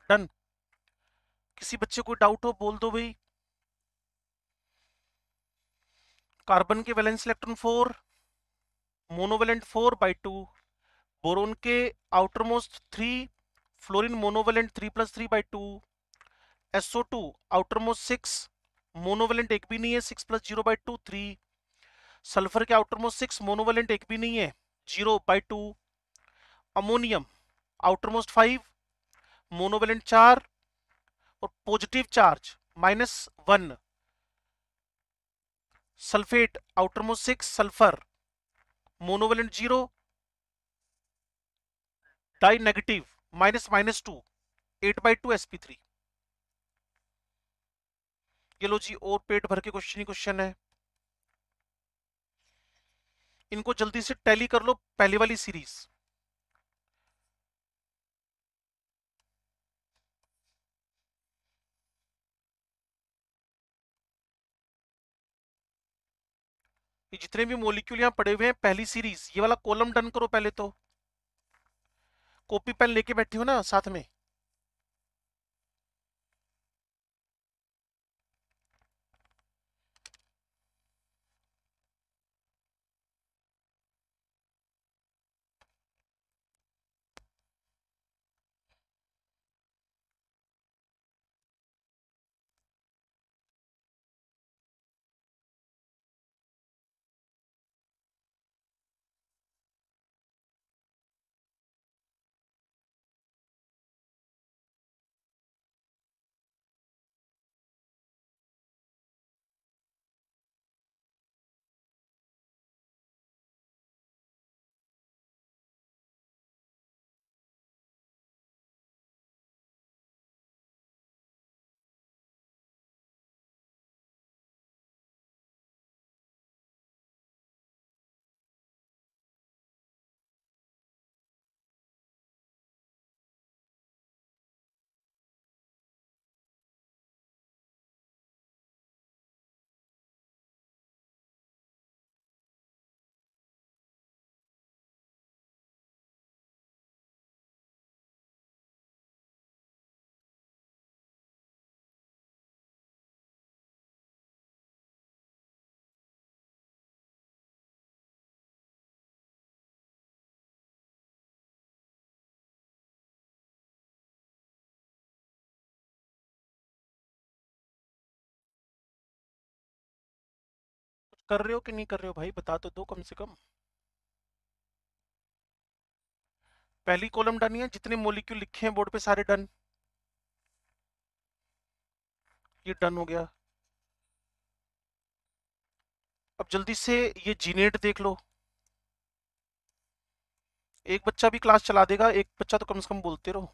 डन। किसी बच्चे को डाउट हो बोल दो भाई। कार्बन के वैलेंस इलेक्ट्रॉन 4, मोनोवेलेंट 4/2, बोरोन के outer most 3, fluorine monovalent 3+3/2, SO2 outer most 6, monovalent एक भी नहीं है, 6+0/2 3। सल्फर के आउटर मोस्ट 6, मोनोवेलेंट एक भी नहीं है, 0/2। अमोनियम आउटर मोस्ट 5, मोनोवेलेंट 4 और positive charge -1। Sulphate outer most 6, sulphur monovalent 0, die negative -2, 8/2 sp3। ये लो जी, और पेट भर के क्वेश्चन ही क्वेश्चन है। इनको जल्दी से टैली कर लो पहली वाली सीरीज। ये जितने भी मोलिक्यूल यहाँ पड़े हुए हैं पहली सीरीज, ये वाला कॉलम डन करो पहले तो। कॉपी पेन लेके बैठे हो ना साथ में? कर रहे हो कि नहीं कर रहे हो भाई, बता तो दो कम से कम। पहली कॉलम डन है, जितने मॉलिक्यूल लिखे हैं बोर्ड पे सारे डन। ये डन हो गया। अब जल्दी से ये जीनेट देख लो। एक बच्चा भी क्लास चला देगा, एक बच्चा तो कम से कम बोलते रहो।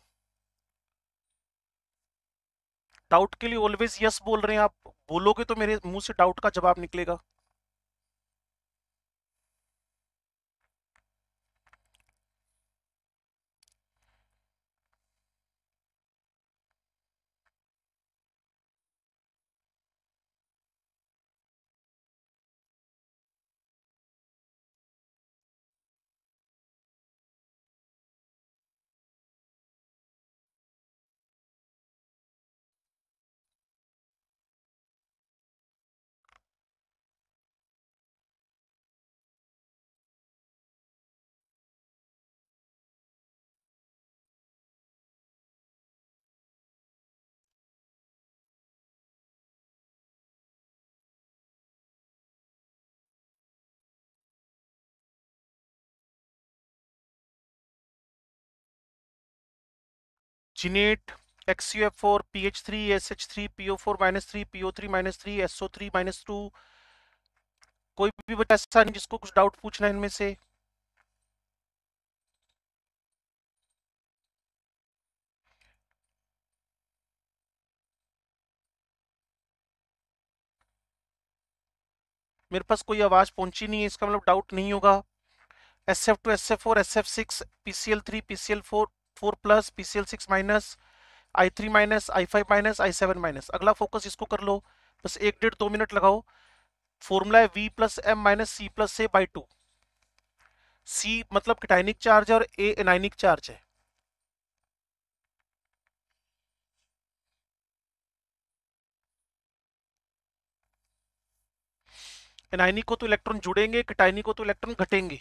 डाउट के लिए ऑलवेज यस बोल रहे हैं आप, बोलोगे तो मेरे मुंह से डाउट का जवाब निकलेगा। Jeanette XuF4 PH3 SH3 PO4-3 PO3-3 SO3-2। कोई भी बच्चा ऐसा नहीं जिसको कुछ डाउट पूछना है इनमें से? मेरे पास कोई आवाज पहुंची नहीं है, इसका मतलब डाउट नहीं होगा। SF2 SF4 SF6 PCl3 PCl4 4 plus PCl6 minus I3 minus I5 minus I7 minus. अगला फोकस इसको कर लो, बस 1 1.5 2 मिनट लगाओ। फॉर्मूला है V plus M minus C plus A by 2। C मतलब कैटायनिक चार्ज है और A एनायनिक चार्ज है। एनायनिक को तो इलेक्ट्रॉन जुड़ेंगे, कैटायनिक को तो इलेक्ट्रॉन घटेंगे।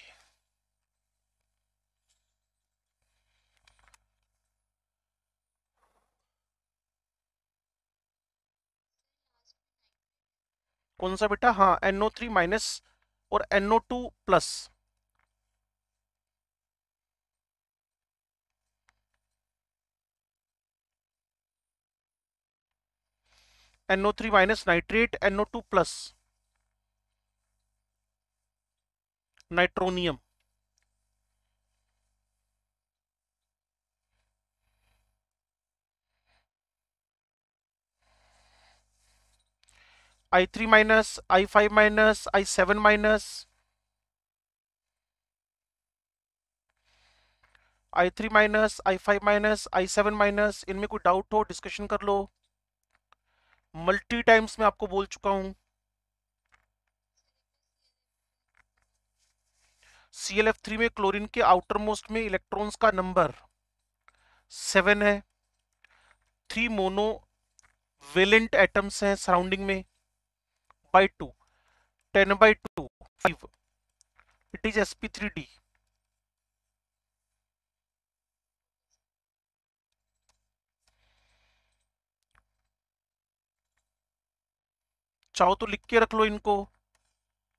कौन सा बेटा? हाँ, NO3 माइनस और NO2 plus. NO3 minus nitrate, NO2 plus nitronium. I3 minus I5 minus I7 minus I3 minus I5 minus I7 minus. इनमें कोई डाउट हो डिस्कशन कर लो। मल्टी टाइम्स में आपको बोल चुका हूं। ClF3 में क्लोरीन के आउटर मोस्ट में इलेक्ट्रॉन्स का नंबर 7 है। 3 मोनो वेलेंट एटम्स हैं सराउंडिंग में बाई 2, 10/2 5। It is sp3d। चाहो तो लिख के रख लो इनको,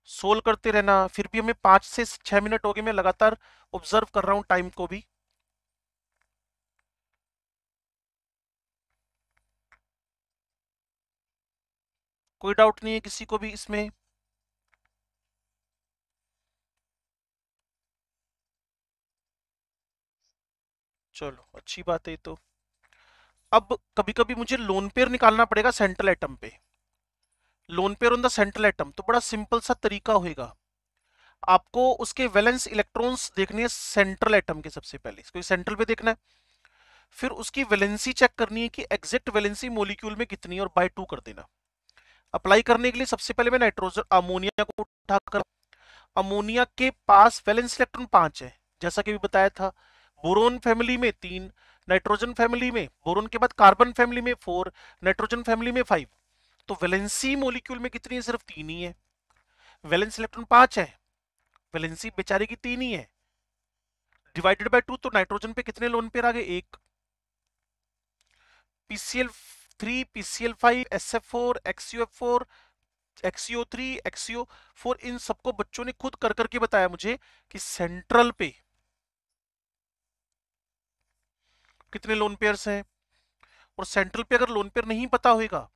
सोल्व करते रहना। फिर भी हमें 5 से 6 मिनट हो गए, मैं लगातार ऑब्जर्व कर रहा हूं टाइम को भी। कोई डाउट नहीं है किसी को भी इसमें? चलो अच्छी बात है। तो अब कभी कभी मुझे लोन पेयर निकालना पड़ेगा सेंट्रल एटम पे। Loan pair on the central atom तो बड़ा सिंपल सा तरीका होगा। आपको उसके वैलेंस इलेक्ट्रॉन्स देखने हैं सेंट्रल एटम के, सबसे पहले इसको सेंट्रल पे देखना है। फिर उसकी वैलेंसी चेक करनी है कि एग्जैक्ट वैलेंसी मॉलिक्यूल में कितनी है और बाय 2 कर देना। अप्लाई करने के लिए सबसे पहले मैं नाइट्रोजन अमोनिया को उठाकर, अमोनिया के पास वैलेंस इलेक्ट्रॉन 5 है जैसा कि भी बताया था। बोरोन फैमिली में 3, नाइट्रोजन फैमिली में, बोरोन के बाद कार्बन फैमिली में 4, नाइट्रोजन फैमिली में 5। तो वैलेंसी मॉलिक्यूल में कितनी है? सिर्फ 3 ही है। वैलेंस इलेक्ट्रॉन 5 है, वैलेंसी बेचारे की 3 ही है। डिवाइडेड बाय 2 तो नाइट्रोजन पे कितने लोन पेयर आ गए? 1। PCl3 PCl5 SF4 XuF4 XCO3 XCO4 इन सबको बच्चों ने खुद कर करके बताया मुझे कि सेंट्रल पे कितने लोन पेयर्स हैं, और सेंट्रल पे अगर लोन पेयर नहीं पता होगा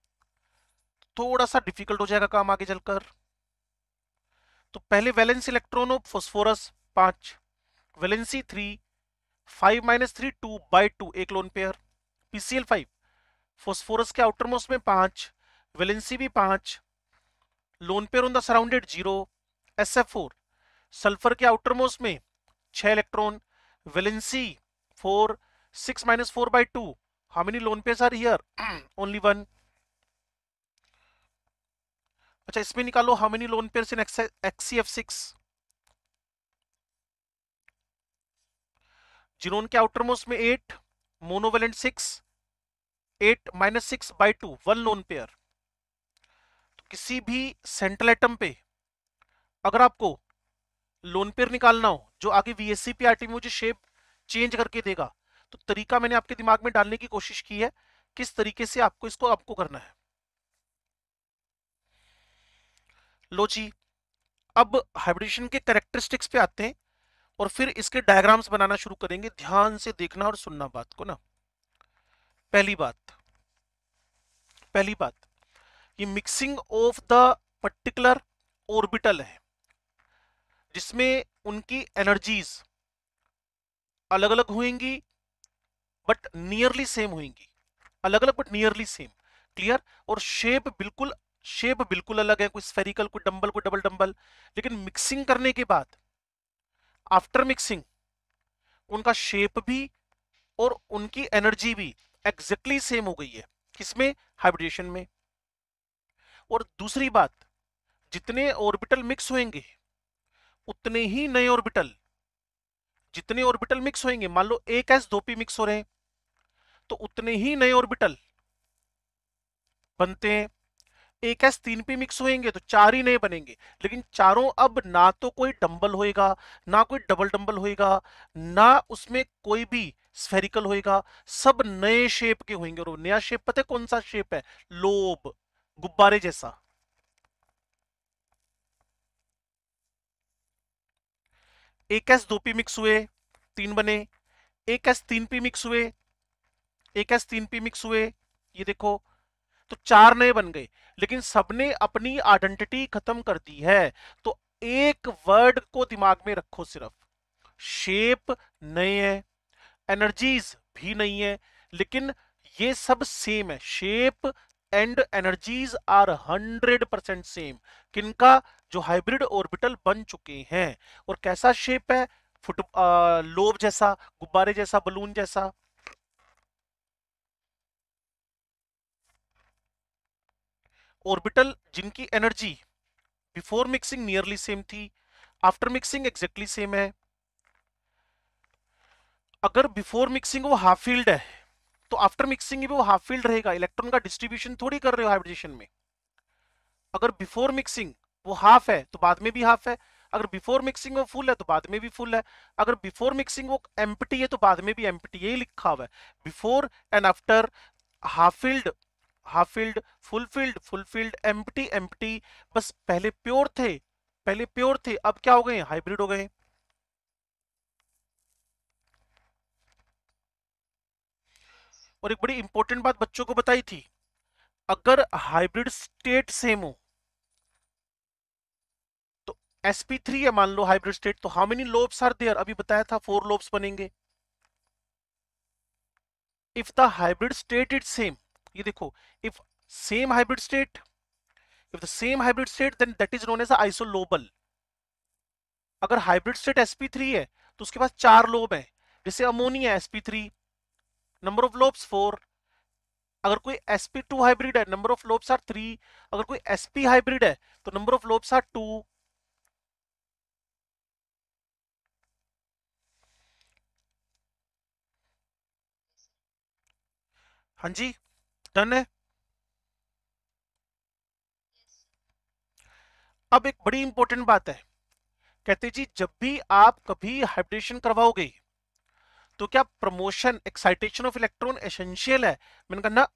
थोड़ा सा डिफिकल्ट हो जाएगा काम आगे चलकर। तो पहले valence electron of phosphorus 5, valency 3, 5 - 3 2/2 एक लोन पेयर, PCl 5, फास्फोरस के आउटर मोस्ट में 5, वैलेंसी भी 5, lone pair on the surrounded 0, SF4, sulphur के आउटर मोस्ट में 6 electron, valency 4, 6 - 4/2, how many lone pairs are here, only 1। अच्छा इसमें निकालो how many lone pairs in XCF6, xenon के outermost में 8, मोनोवेलेंट 6, 8 - 6/2 1 लोन पेयर। तो किसी भी सेंट्रल एटम पे अगर आपको लोन पेयर निकालना हो जो आगे VSC PRT में मुझे शेप चेंज करके देगा, तो तरीका मैंने आपके दिमाग में डालने की कोशिश की है किस तरीके से आपको इसको करना है। लो जी, अब हाइब्रिडेशन के कैरेक्टरिस्टिक्स पे आते हैं और फिर इसके डायग्राम्स बनाना शुरू करेंगे। ध्यान से देखना और सुनना बात को ना। पहली बात ये mixing of the particular orbital है जिसमें उनकी एनर्जीज अलग अलग होंगी बट नियरली सेम होंगी, अलग अलग बट नियरली सेम, क्लियर। और शेप बिल्कुल अलग है, कोई स्फेरिकल, कोई डंबल, कोई डबल डंबल, लेकिन मिक्सिंग करने के बाद आफ्टर मिक्सिंग उनका शेप भी और उनकी एनर्जी भी एग्जैक्टली सेम हो गई है, किसमें, हाइब्रिडेशन में। और दूसरी बात, जितने ऑर्बिटल मिक्स होंगे उतने ही नए ऑर्बिटल, जितने ऑर्बिटल मिक्स होंगे, मान लो एक S 2P मिक्स हो रहे हैं तो उतने ही नए ऑर्बिटल बनते हैं। एक S 3P मिक्स होंगे तो 4 ही नए बनेंगे, लेकिन चारों अब ना तो कोई डंबल होएगा, ना कोई डबल डंबल होएगा, ना उसमें कोई भी स्फेरिकल होएगा, सब नए शेप के होंगे। और नया शेप पता है कौन सा शेप है, लोब, गुब्बारे जैसा। एक S 2P मिक्स हुए 3 बने, एक S 3P मिक्स हुए, एक S 3P मिक्स हुए, ये देखो, तो 4 नए बन गए, लेकिन सबने अपनी आइडेंटिटी खत्म कर दी है। तो एक वर्ड को दिमाग में रखो, सिर्फ शेप नए है, एनर्जीज भी नहीं है, लेकिन ये सब सेम है, shape and energies are 100% same. किनका, जो हाइब्रिड ऑर्बिटल बन चुके हैं। और कैसा शेप है, लोब जैसा, गुब्बारे जैसा, बलून जैसा। ऑर्बिटल जिनकी energy before mixing nearly same थी, आफ्टर मिक्सिंग एग्जैक्टली सेम है। अगर बिफोर मिक्सिंग वो हाफ फील्ड है तो आफ्टर मिक्सिंग भी वो हाफ फील्ड रहेगा, इलेक्ट्रॉन का डिस्ट्रीब्यूशन थोड़ी कर रहे हो हाइब्रिडेशन में। अगर बिफोर मिक्सिंग वो हाफ है तो बाद में भी हाफ है, अगर बिफोर मिक्सिंग वो फुल है तो बाद में भी फुल है, अगर बिफोर मिक्सिंग वो एम्प्टी है तो बाद में भी एम्प्टी, यही लिखा हुआ है, before and after, half field, half field, full field, empty empty. बस पहले प्योर थे, पहले प्योर थे, अब क्या हो गए, हाइब्रिड हो गए। और एक बड़ी इंपॉर्टेंट बात बच्चों को बताई थी, अगर हाइब्रिड स्टेट सेम हो तो sp3 है मान लो हाइब्रिड स्टेट, तो how many lobes are there, अभी बताया था 4 लोब्स बनेंगे। If the hybrid state is same, ये देखो, if same hybrid state, if the same hybrid state then that is known as isolobal. अगर हाइब्रिड स्टेट sp3 है तो उसके पास 4 लोब है, जैसे ammonia sp3, number of lobes 4। अगर कोई sp2 हाइब्रिड है, नंबर ऑफ लोब्स आर 3। अगर कोई sp हाइब्रिड है तो नंबर ऑफ लोब्स आर 2। हाँ जी, डन है। अब एक बड़ी इंपॉर्टेंट बात है, कहते जी जब भी आप कभी हाइब्रिडेशन करवाओगे तो क्या promotion, excitation of electron essential है। मैंने कहा ना,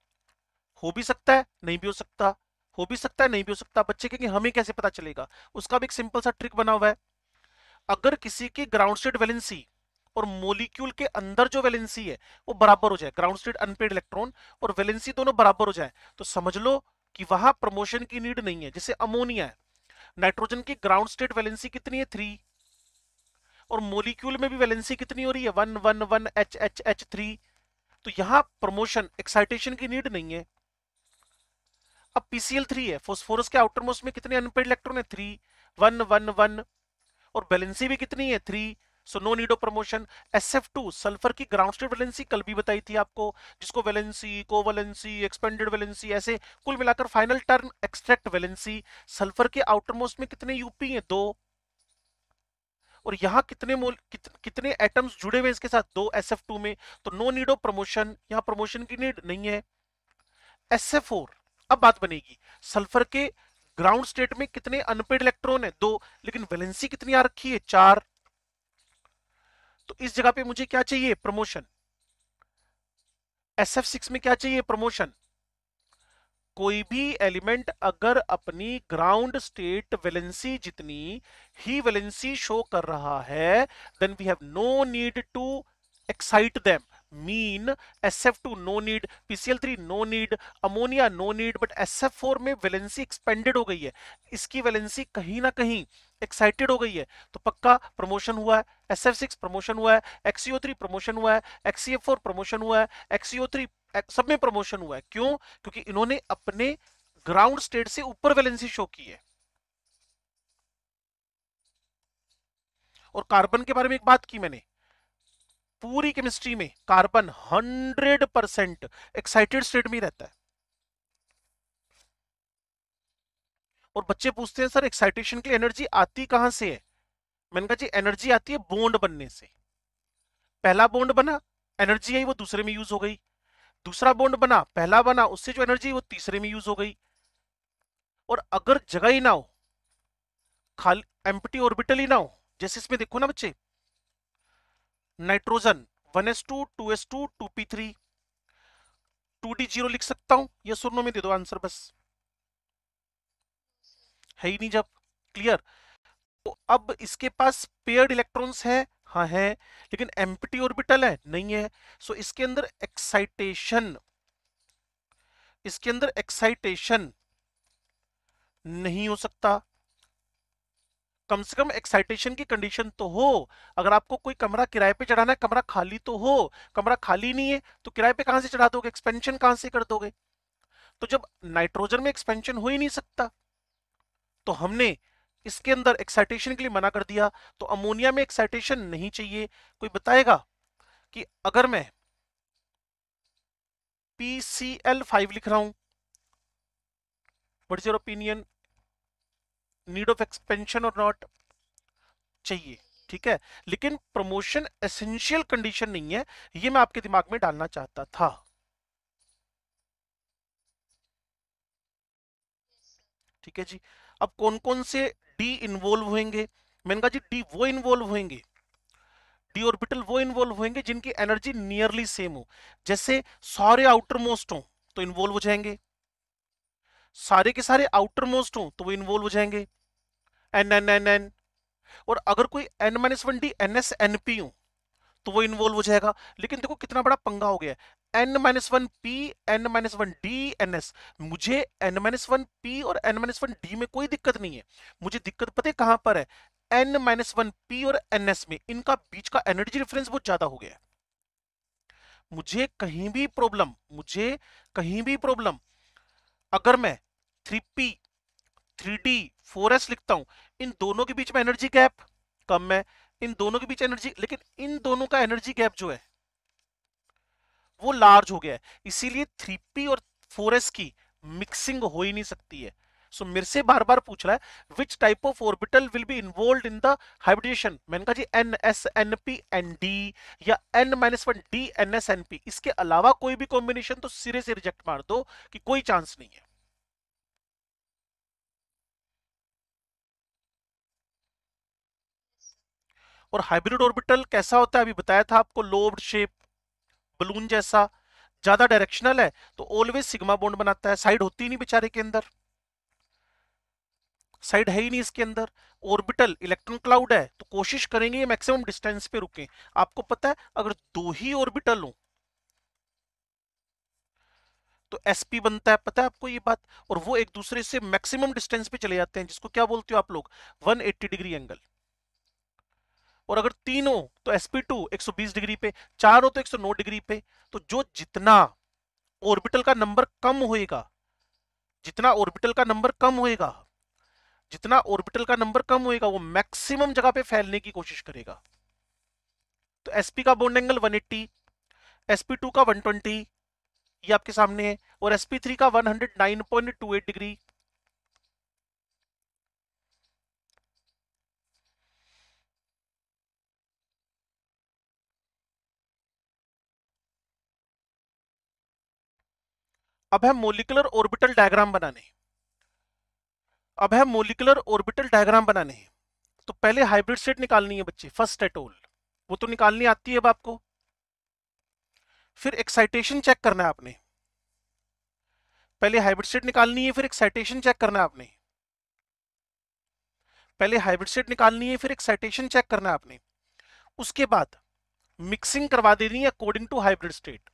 हो भी सकता है नहीं भी हो सकता, हो भी सकता है, नहीं भी हो सकता। बच्चे कहेंगे हमें कैसे पता चलेगा? उसका भी एक सिंपल सा ट्रिक बना हुआ है। अगर किसी की ग्राउंड स्टेट वैलेंसी और मोलिक्यूल के अंदर जो वैलेंसी है वो बराबर हो जाए, ग्राउंड स्टेट अनपेड इलेक्ट्रॉन और वैलेंसी दोनों बराबर हो जाए, तो समझ लो कि वहां प्रमोशन की नीड नहीं है। जैसे अमोनिया है, नाइट्रोजन की ग्राउंड स्टेट वैलेंसी कितनी है? 3, और मोलिक्यूल में भी वैलेंसी कितनी हो रही है? 1 1 1 H H H3। तो यहां प्रमोशन एक्साइटेशन की नीड नहीं है। अब PCl3 है, फोस्फोरस के आउटर मोस्ट में कितने अनपेड इलेक्ट्रॉन है? 3, 1 1 1, और वैलेंसी भी कितनी है? 3, so no need of promotion. SF2 sulphur की ग्राउंड स्टेट वैलेंसी कल भी बताई थी आपको, जिसको वैलेंसी, कोवैलेंसी, एक्सपेंडेड वैलेंसी, ऐसे कुल मिलाकर final term extract valency. Sulphur के आउटर मोस्ट में कितने यूपी हैं? 2, और यहां कितने कितने एटम्स जुड़े हुए हैं इसके साथ? 2 SF2 में, तो नो नीड ऑफ प्रमोशन, यहां प्रमोशन की नीड नहीं है। SF4, अब बात बनेगी, सल्फर के ग्राउंड स्टेट में कितने अनपेड इलेक्ट्रॉन है? 2, लेकिन वैलेंसी कितनी आ रखी है? 4। तो इस जगह पे मुझे क्या चाहिए? प्रमोशन। SF6 में क्या चाहिए? प्रमोशन। कोई भी एलिमेंट अगर अपनी ग्राउंड स्टेट वैलेंसी जितनी ही वैलेंसी शो कर रहा है, then we have no need to excite them. Mean SF2 no need, PCl3 no need, ammonia no need, but SF4 में वैलेंसी एक्सपेंडेड हो गई है, इसकी वैलेंसी कहीं ना कहीं एक्साइटेड हो गई है, तो पक्का प्रमोशन हुआ है। SF6 प्रमोशन हुआ है, XCO3 प्रमोशन हुआ है, XCF4 प्रमोशन हुआ है, XCO3 सब में प्रमोशन हुआ है। क्यों? क्योंकि इन्होंने अपने ग्राउंड स्टेट से ऊपर वैलेंसी शो की है। और कार्बन के बारे में एक बात की मैंने, पूरी केमिस्ट्री में कार्बन 100% एक्साइटेड स्टेट में रहता है। और बच्चे पूछते हैं सर एक्साइटेशन की एनर्जी आती कहां से है? मैंने कहा जी एनर्जी आती है बॉन्ड बनने से। पहला बॉन्ड बना, एनर्जी आई वो दूसरे में यूज हो गई। दूसरा बॉन्ड बना, पहला बना, उससे जो एनर्जी वो तीसरे में यूज हो गई। और अगर जगह ही ना हो, खाली एम्प्टी ऑर्बिटल ही ना हो, जैसे इसमें देखो ना बच्चे, nitrogen 1s2 2s2 2p3, 2d0 लिख सकता हूं, या सुनो में दे दो आंसर बस, है ही नहीं जब। क्लियर? तो अब इसके पास पेयर्ड इलेक्ट्रॉन्स है, हाँ है, लेकिन एम्प्टी ऑर्बिटल है, नहीं है। सो इसके अंदर एक्साइटेशन, इसके अंदर एक्साइटेशन नहीं हो सकता। कम से कम एक्साइटेशन की कंडीशन तो हो। अगर आपको कोई कमरा किराए पे चढ़ाना है, कमरा खाली तो हो। कमरा खाली नहीं है तो किराए पे कहां से चढ़ा दोगे? एक्सपेंशन कहां से कर दोगे? तो जब नाइट्रोजन में एक्सपेंशन हो ही नहीं सकता, तो हमने इसके अंदर एक्साइटेशन के लिए मना कर दिया। तो अमोनिया में एक्साइटेशन नहीं चाहिए। कोई बताएगा कि अगर मैं PCl5 लिख रहा हूं, what is your opinion? Need of expansion और नॉट? चाहिए, ठीक है। लेकिन प्रमोशन एसेंशियल कंडीशन नहीं है, ये मैं आपके दिमाग में डालना चाहता था। ठीक है जी। अब कौन कौन से डी इन्वॉल्व होंगे? मैंने कहा जी डी वो इन्वॉल्व होंगे, डी ऑर्बिटल वो इन्वॉल्व होंगे जिनकी एनर्जी नियरली सेम हो। जैसे सारे आउटर मोस्ट हो तो इन्वॉल्व हो जाएंगे, सारे के सारे आउटर मोस्ट हो तो वो इन्वॉल्व हो जाएंगे, एन एन एन एन। और अगर कोई N-1D NS-NP हो तो वो इन्वॉल्व हो जाएगा। लेकिन देखो कितना बड़ा पंगा हो गया है, N-1P N-1D NS। मुझे N-1P और N-1D में कोई दिक्कत नहीं है, मुझे दिक्कत पता है कहां पर है? N-1P और NS में, इनका बीच का एनर्जी डिफरेंस बहुत ज्यादा हो गया है। मुझे कहीं भी प्रॉब्लम अगर मैं 3P 3D 4S लिखता हूं, इन दोनों के बीच में एनर्जी गैप कम है, इन दोनों के बीच एनर्जी, लेकिन इन दोनों का एनर्जी गैप जो है वो लार्ज हो गया है, इसीलिए 3P और 4S की मिक्सिंग हो ही नहीं सकती है। सो मेरे से बार बार पूछ रहा है which type of orbital will be involve in the hybridization. मैंने कहा जी NS-NP-ND या N-1D-NS-NP, इसके अलावा कोई भी कॉम्बिनेशन तो सिरे से रिजेक्ट मार दो कि कोई चांस नहीं है। और हाइब्रिड ऑर्बिटल कैसा होता है अभी बताया था आपको, लोब्ड शेप, बलून जैसा, ज्यादा डायरेक्शनल है तो ऑलवेज सिग्मा बॉन्ड बनाता है, साइड होती ही नहीं बेचारे के अंदर। साइड है ही नहीं इसके अंदर, ऑर्बिटल इलेक्ट्रॉन क्लाउड है, तो कोशिश करेंगे ये मैक्सिमम डिस्टेंस पे रुके। आपको पता है अगर दो ही ऑर्बिटल हो तो sp बनता है, पता है आपको ये बात, और वो एक दूसरे से मैक्सिमम डिस्टेंस पे चले जाते हैं, जिसको क्या बोलते हो आप लोग, 180 डिग्री एंगल। और अगर तीन हो तो sp2 120 डिग्री पे, चार हो तो 109 डिग्री पे। तो जो जितना ऑर्बिटल का नंबर कम होएगा, जितना ऑर्बिटल का नंबर कम होएगा, जितना ऑर्बिटल का नंबर कम होएगा, वो मैक्सिमम जगह पे फैलने की कोशिश करेगा। तो sp का बॉन्ड एंगल 180, sp2 का 120, ये आपके सामने है, और sp3 का 109.28 डिग्री। अब है मोलिकुलर ऑर्बिटल डायग्राम बनाने, अब है मोलिकुलर ऑर्बिटल डायग्राम बनाने। तो पहले हाइब्रिड स्टेट निकालनी है बच्चे, फर्स्ट एटोल, वो तो निकालनी आती है अब आपको। फिर एक्साइटेशन चेक करना है आपने, पहले हाइब्रिड स्टेट निकालनी है, फिर एक्साइटेशन चेक करना है आपने, पहले हाइब्रिड स्टेट निकालनी है, फिर एक्साइटेशन चेक करना है आपने। उसके बाद मिक्सिंग करवा देनी है अकॉर्डिंग टू हाइब्रिड स्टेट,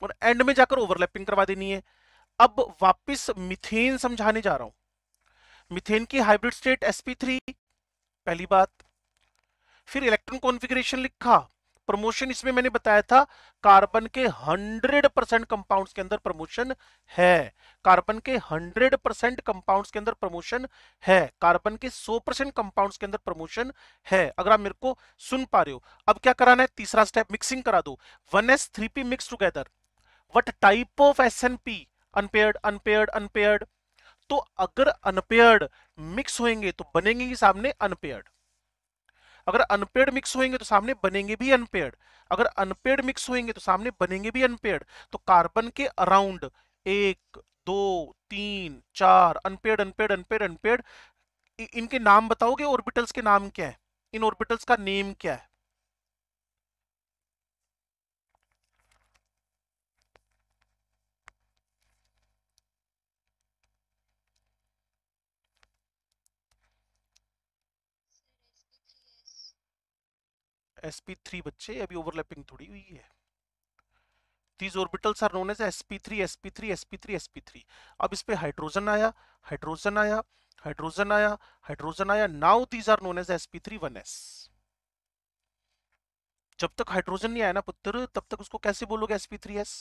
और एंड में जाकर ओवरलैपिंग करवा देनी है। अब वापस मिथेन समझाने जा रहा हूं। मिथेन की हाइब्रिड स्टेट sp3, पहली बात। फिर इलेक्ट्रॉन कॉन्फ़िगरेशन लिखा, प्रमोशन इसमें मैंने बताया था कार्बन के 100% कंपाउंड्स के अंदर प्रमोशन है, कार्बन के 100% कंपाउंड्स के अंदर प्रमोशन है, कार्बन के 100% कंपाउंड्स के अंदर प्रमोशन है, अगर आप मेरे को सुन पा रहे हो। अब क्या कराना है, तीसरा स्टेप, मिक्सिंग करा दो, 1s3p mix together, what type of SNP, unpaired unpaired unpaired. तो अगर अनपेयर्ड मिक्स होंगे तो बनेंगे ही सामने अनपेयर्ड, अगर अनपेयर्ड मिक्स होंगे तो सामने बनेंगे भी अनपेयर्ड, अगर अनपेयर्ड मिक्स होंगे तो सामने बनेंगे भी अनपेयर्ड। तो कार्बन के around 1 2 3 4 unpaired unpaired unpaired unpaired. इनके नाम बताओगे, ऑर्बिटल्स के नाम क्या है, इन ऑर्बिटल्स का नेम क्या है? sp3 बच्चे, अभी ओवरलैपिंग थोड़ी हुई है। These orbitals are known as sp3 sp3 sp3 sp3। अब इस पे हाइड्रोजन आया, हाइड्रोजन आया, हाइड्रोजन आया, हाइड्रोजन आया, now these are known as sp3 1s। जब तक हाइड्रोजन नहीं आया ना पुत्र, तब तक उसको कैसे बोलोगे sp3s?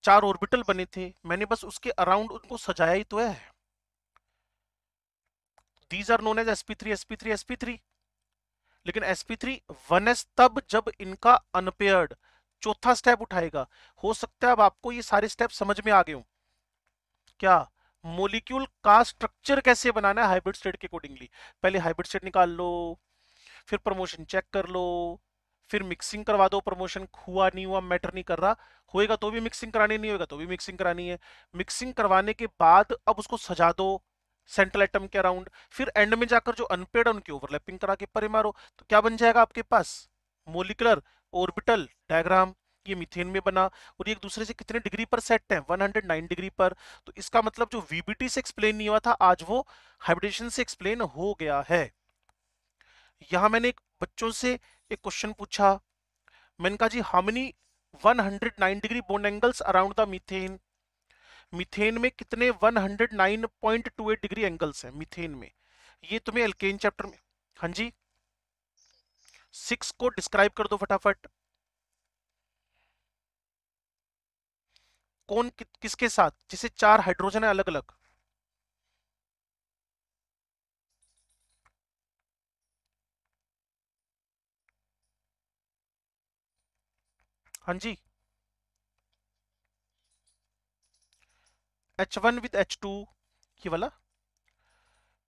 चार ऑर्बिटल बने थे, मैंने बस उसके अराउंड उनको सजाया ही तो है। These are known as sp3 sp3 sp3। लेकिन sp3 1s तब जब इनका अनपेयर्ड, चौथा स्टेप उठाएगा। हो सकता है अब आपको ये सारे स्टेप समझ में आ गए हो। क्या, मोलिक्यूल का स्ट्रक्चर कैसे बनाना है हाइब्रिड स्टेट के अकॉर्डिंगली। पहले हाइब्रिड स्टेट निकाल लो, फिर प्रमोशन चेक कर लो, फिर मिक्सिंग करवा दो, प्रमोशन हुआ नहीं हुआ मैटर नहीं कर रहा, होएगा तो भी मिक्सिंग करानी, नहीं होगा तो भी मिक्सिंग करानी है। मिक्सिंग करवाने के बाद अब उसको सजा दो सेंट्रल एटम के अराउंड, फिर एंड में जाकर जो अनपेड उनकी ओवरलैपिंग करा के परे मारो, तो क्या बन जाएगा आपके पास, मोलिकुलर ऑर्बिटल डायग्राम। ये मीथेन में बना, और ये एक दूसरे से कितने डिग्री पर सेट है, 109 डिग्री पर। तो इसका मतलब जो वीबीटी से एक्सप्लेन नहीं हुआ था आज वो हाइब्रिडेशन से एक्सप्लेन हो गया है। यहां मैंने एक बच्चों से एक क्वेश्चन पूछा, मैंने कहा जी how many 109 degree bond angles around the methane. Methane में कितने 109.28 डिग्री एंगल्स हैं मीथेन में, ये तुम्हें एल्केन चैप्टर में। हाँ जी, 6 को डिस्क्राइब कर दो फटाफट। कौन किसके साथ, जिसे चार हाइड्रोजन है अलग अलग। हाँ जी, H1 विद H2, ये वाला,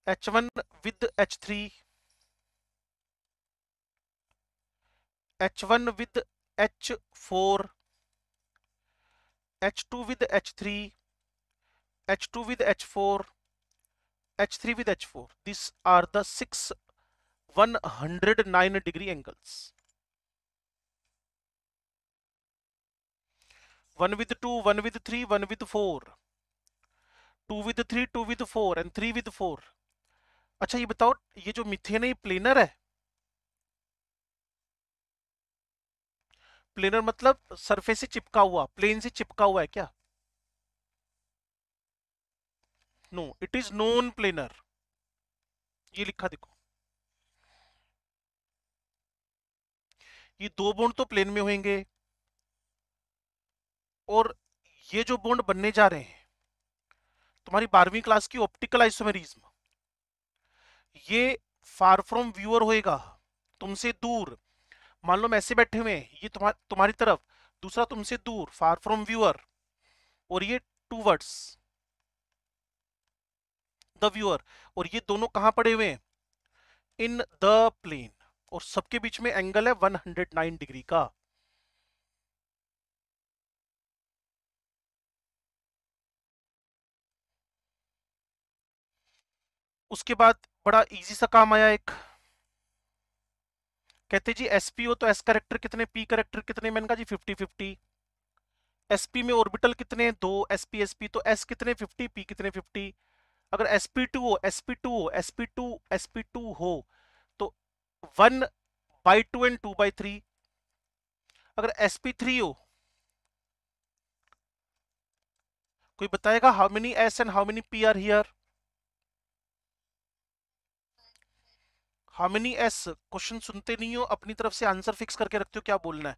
H1 with H3, H1 with H4, H2 with H3, H2 with H4, H3 with H4. These are the 6 109 degree angles. 1 with 2, 1 with 3, 1 with 4. 2 with 3, 2 with 4 and 3 with 4। अच्छा ये बताओ, ये जो मिथेन है ये planar है? प्लेनर मतलब सरफेस से चिपका हुआ, प्लेन से चिपका हुआ है क्या? No, it is non planar. ये लिखा देखो, ये दो बॉन्ड तो प्लेन में होंगे, और ये जो बॉन्ड बनने जा रहे हैं तुम्हारी 12वीं क्लास की ऑप्टिकल आइसोमेरिज्म, ये फार फ्रॉम व्यूअर होएगा, तुमसे दूर। मान लो मैं ऐसे बैठे हुए हैं, ये तुम्हारी तरफ, दूसरा तुमसे दूर, फार फ्रॉम व्यूअर, और ये टूवर्ड्स द व्यूअर, और ये दोनों कहां पड़े हुए हैं? इन द प्लेन, और सबके बीच में एंगल है 109 डिग्री का। उसके बाद बड़ा इजी सा काम आया एक, कहते जी एसपी हो तो एस करेक्टर कितने, पी करेक्टर कितने? मैंने कहा जी 50-50। एसपी में ऑर्बिटल कितने? दो। एसपी एसपी तो एस कितने 50, पी कितने 50। अगर sp2 हो, sp2 हो, sp2 हो तो 1/2 एंड 2/3। अगर sp3 हो, कोई बताएगा how many s and how many p are here? How many s? Question सुनते नहीं हो, अपनी तरफ से आंसर फिक्स करके रखते हो, क्या बोलना है?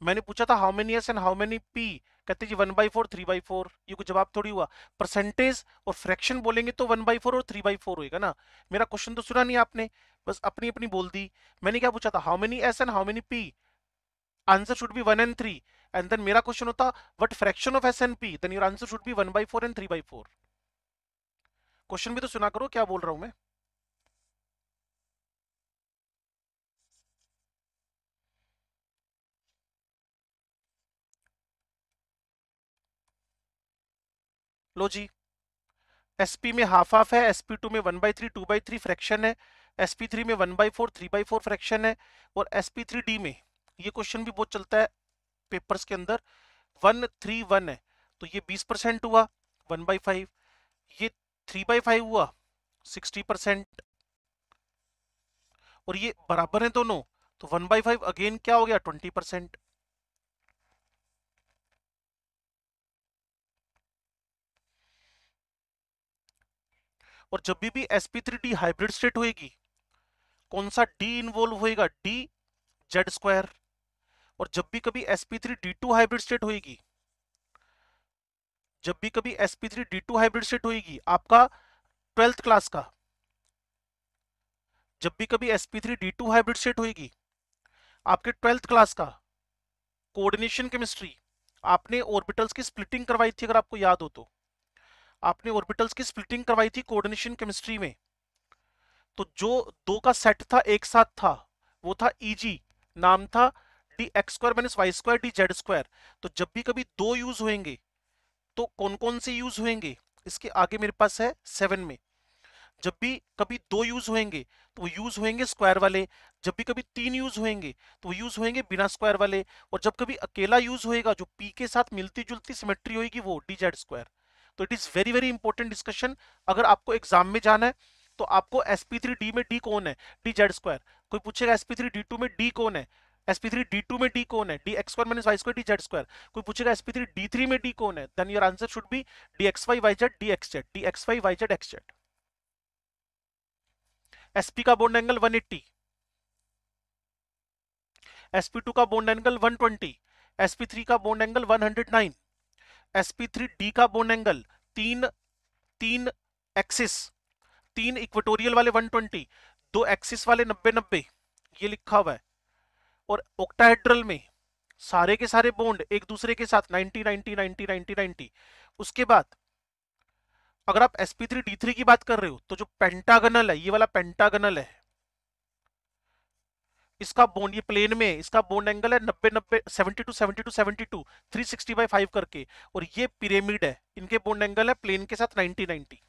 मैंने पूछा था how many s and how many P, कहते जी 1/4, 3/4। ये कोई जवाब थोड़ी हुआ। परसेंटेज और फ्रैक्शन बोलेंगे तो 1/4 और 3/4 होएगा ना। मेरा क्वेश्चन तो सुना नहीं आपने, बस अपनी अपनी बोल दी। मैंने क्या पूछा था? How many s and how many p, answer should be 1 and 3, and then मेरा क्वेश्चन होता what fraction of s and p, then your answer should be 1/4 and 3/4। Question भी तो सुना करो, क्या बोल रहा हूं मैं। लो जी, एसपी में हाफ हाफ है, sp2 में 1/3, 2/3 फ्रैक्शन है, sp3 में 1/4, 3/4 फ्रैक्शन है, और sp3d में ये क्वेश्चन भी बहुत चलता है पेपर्स के अंदर, 1-3-1 है। तो ये 20% हुआ 1/5, ये 3/5 हुआ 60%, और ये बराबर है दोनों, तो 1/5 अगेन क्या हो गया 20%। और जब भी sp3d हाइब्रिड स्टेट होएगी, कौन सा d इन्वॉल्व होएगा? d Z square. और जब भी कभी sp3d2 हाइब्रिड स्टेट होएगी, जब भी कभी sp3d2 हाइब्रिड स्टेट होएगी आपका 12th क्लास का, जब भी कभी sp3d2 हाइब्रिड स्टेट होएगी आपके 12th क्लास का कोऑर्डिनेशन केमिस्ट्री, आपने ऑर्बिटल्स की स्प्लिटिंग करवाई थी, अगर आपको याद हो तो आपने ऑर्बिटल्स की स्प्लिटिंग करवाई थी कोऑर्डिनेशन केमिस्ट्री में। तो जो दो का सेट था एक साथ था, वो था ईजी, नाम था d x square minus y square d z square. तो जब भी कभी दो यूज होंगे तो कौन कौन से यूज होंगे? इसके आगे मेरे पास है 7 में, जब भी कभी दो यूज होंगे तो वो यूज होंगे स्क्वायर वाले, जब भी कभी तीन यूज होंगे तो वो यूज होंगे बिना स्क्वायर वाले, और जब कभी अकेला यूज होएगा जो पी के साथ मिलती जुलती सिमेट्री होगी वो डी जेड स्क्वायर। तो it is very very important discussion. अगर आपको एग्जाम में जाना है तो आपको sp3d में d कौन है? D z square. कोई पूछेगा sp3d2 में d कौन है? sp3d2 में d कौन है? D x square minus y square d z square. कोई पूछेगा sp3d3 में d कौन है? Then your answer should be d x y y z d x z, d x y y z x z. sp का bond angle 180, sp2 का bond angle 120, sp3 का bond angle 109, sp3d का bond angle तीन तीन axis, तीन equatorial वाले 120, दो axis वाले 90-90, ये लिखा हुआ है। और ऑक्टाहेड्रल में सारे के सारे बॉन्ड एक दूसरे के साथ 90-90-90-90-90। उसके बाद अगर आप sp3d3 की बात कर रहे हो तो जो पेंटागनल है, ये वाला पेंटागनल है, इसका बॉन्ड, ये प्लेन में इसका बॉन्ड एंगल है 90-90, 72-72-72, 360/5 करके, और ये पिरामिड है, इनके बॉन्ड एंगल है प्लेन के साथ 90-90।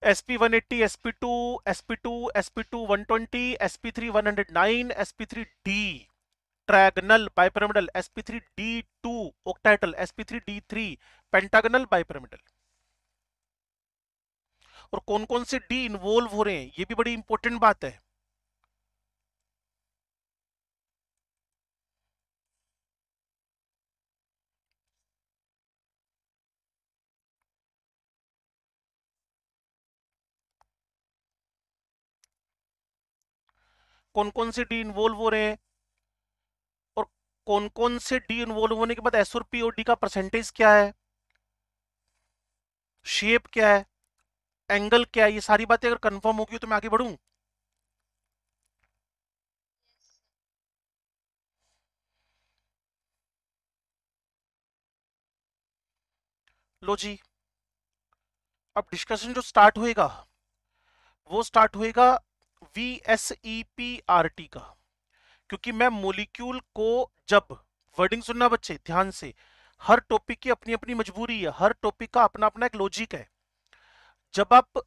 sp180, sp2, sp2, sp2 120, sp3 109, sp3d trigonal bipyramidal, sp3d2 octahedral, sp3d3 pentagonal, bipyramidal. और कौन कौन से डी इन्वॉल्व हो रहे हैं, ये भी बड़ी इंपॉर्टेंट बात है। कौन कौन से डी इन्वॉल्व हो रहे हैं, और कौन कौन से डी इन्वॉल्व होने के बाद एस और पी और डी का परसेंटेज क्या है, शेप क्या है, एंगल क्या है, ये सारी बातें अगर कंफर्म होगी तो मैं आगे बढ़ूं। लो जी, अब डिस्कशन जो स्टार्ट होएगा वो स्टार्ट होएगा VSEPRT का, क्योंकि मैं मोलिक्यूल को, जब वर्डिंग सुनना बच्चे ध्यान से, हर टॉपिक की अपनी अपनी मजबूरी है, हर टॉपिक का अपना अपना एक लॉजिक है। जब आप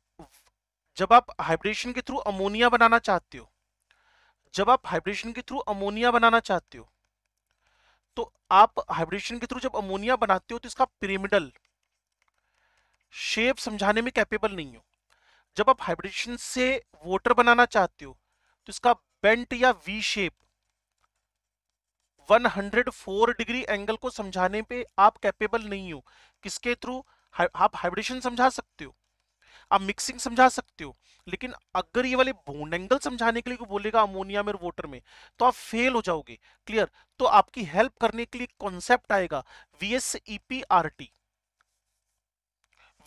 जब आप हाइब्रिडेशन के थ्रू अमोनिया बनाना चाहते हो, जब आप हाइब्रिडेशन के थ्रू अमोनिया बनाना चाहते हो, तो आप हाइब्रिडेशन के थ्रू जब अमोनिया बनाते हो तो इसका पिरामिडल शेप समझाने में कैपेबल नहीं हो। जब आप हाइब्रिडेशन से वाटर बनाना चाहते हो तो इसका बेंट या वी शेप 104 डिग्री एंगल को समझाने पे आप कैपेबल नहीं हो। किसके थ्रू? आप हाइब्रिडेशन समझा सकते हो, आप मिक्सिंग समझा सकते हो, लेकिन अगर ये वाले बॉन्ड एंगल समझाने के लिए कोई बोलेगा अमोनिया में और वाटर में, तो आप फेल हो जाओगे। क्लियर? तो आपकी हेल्प करने के लिए कॉन्सेप्ट आएगा VSEPRT।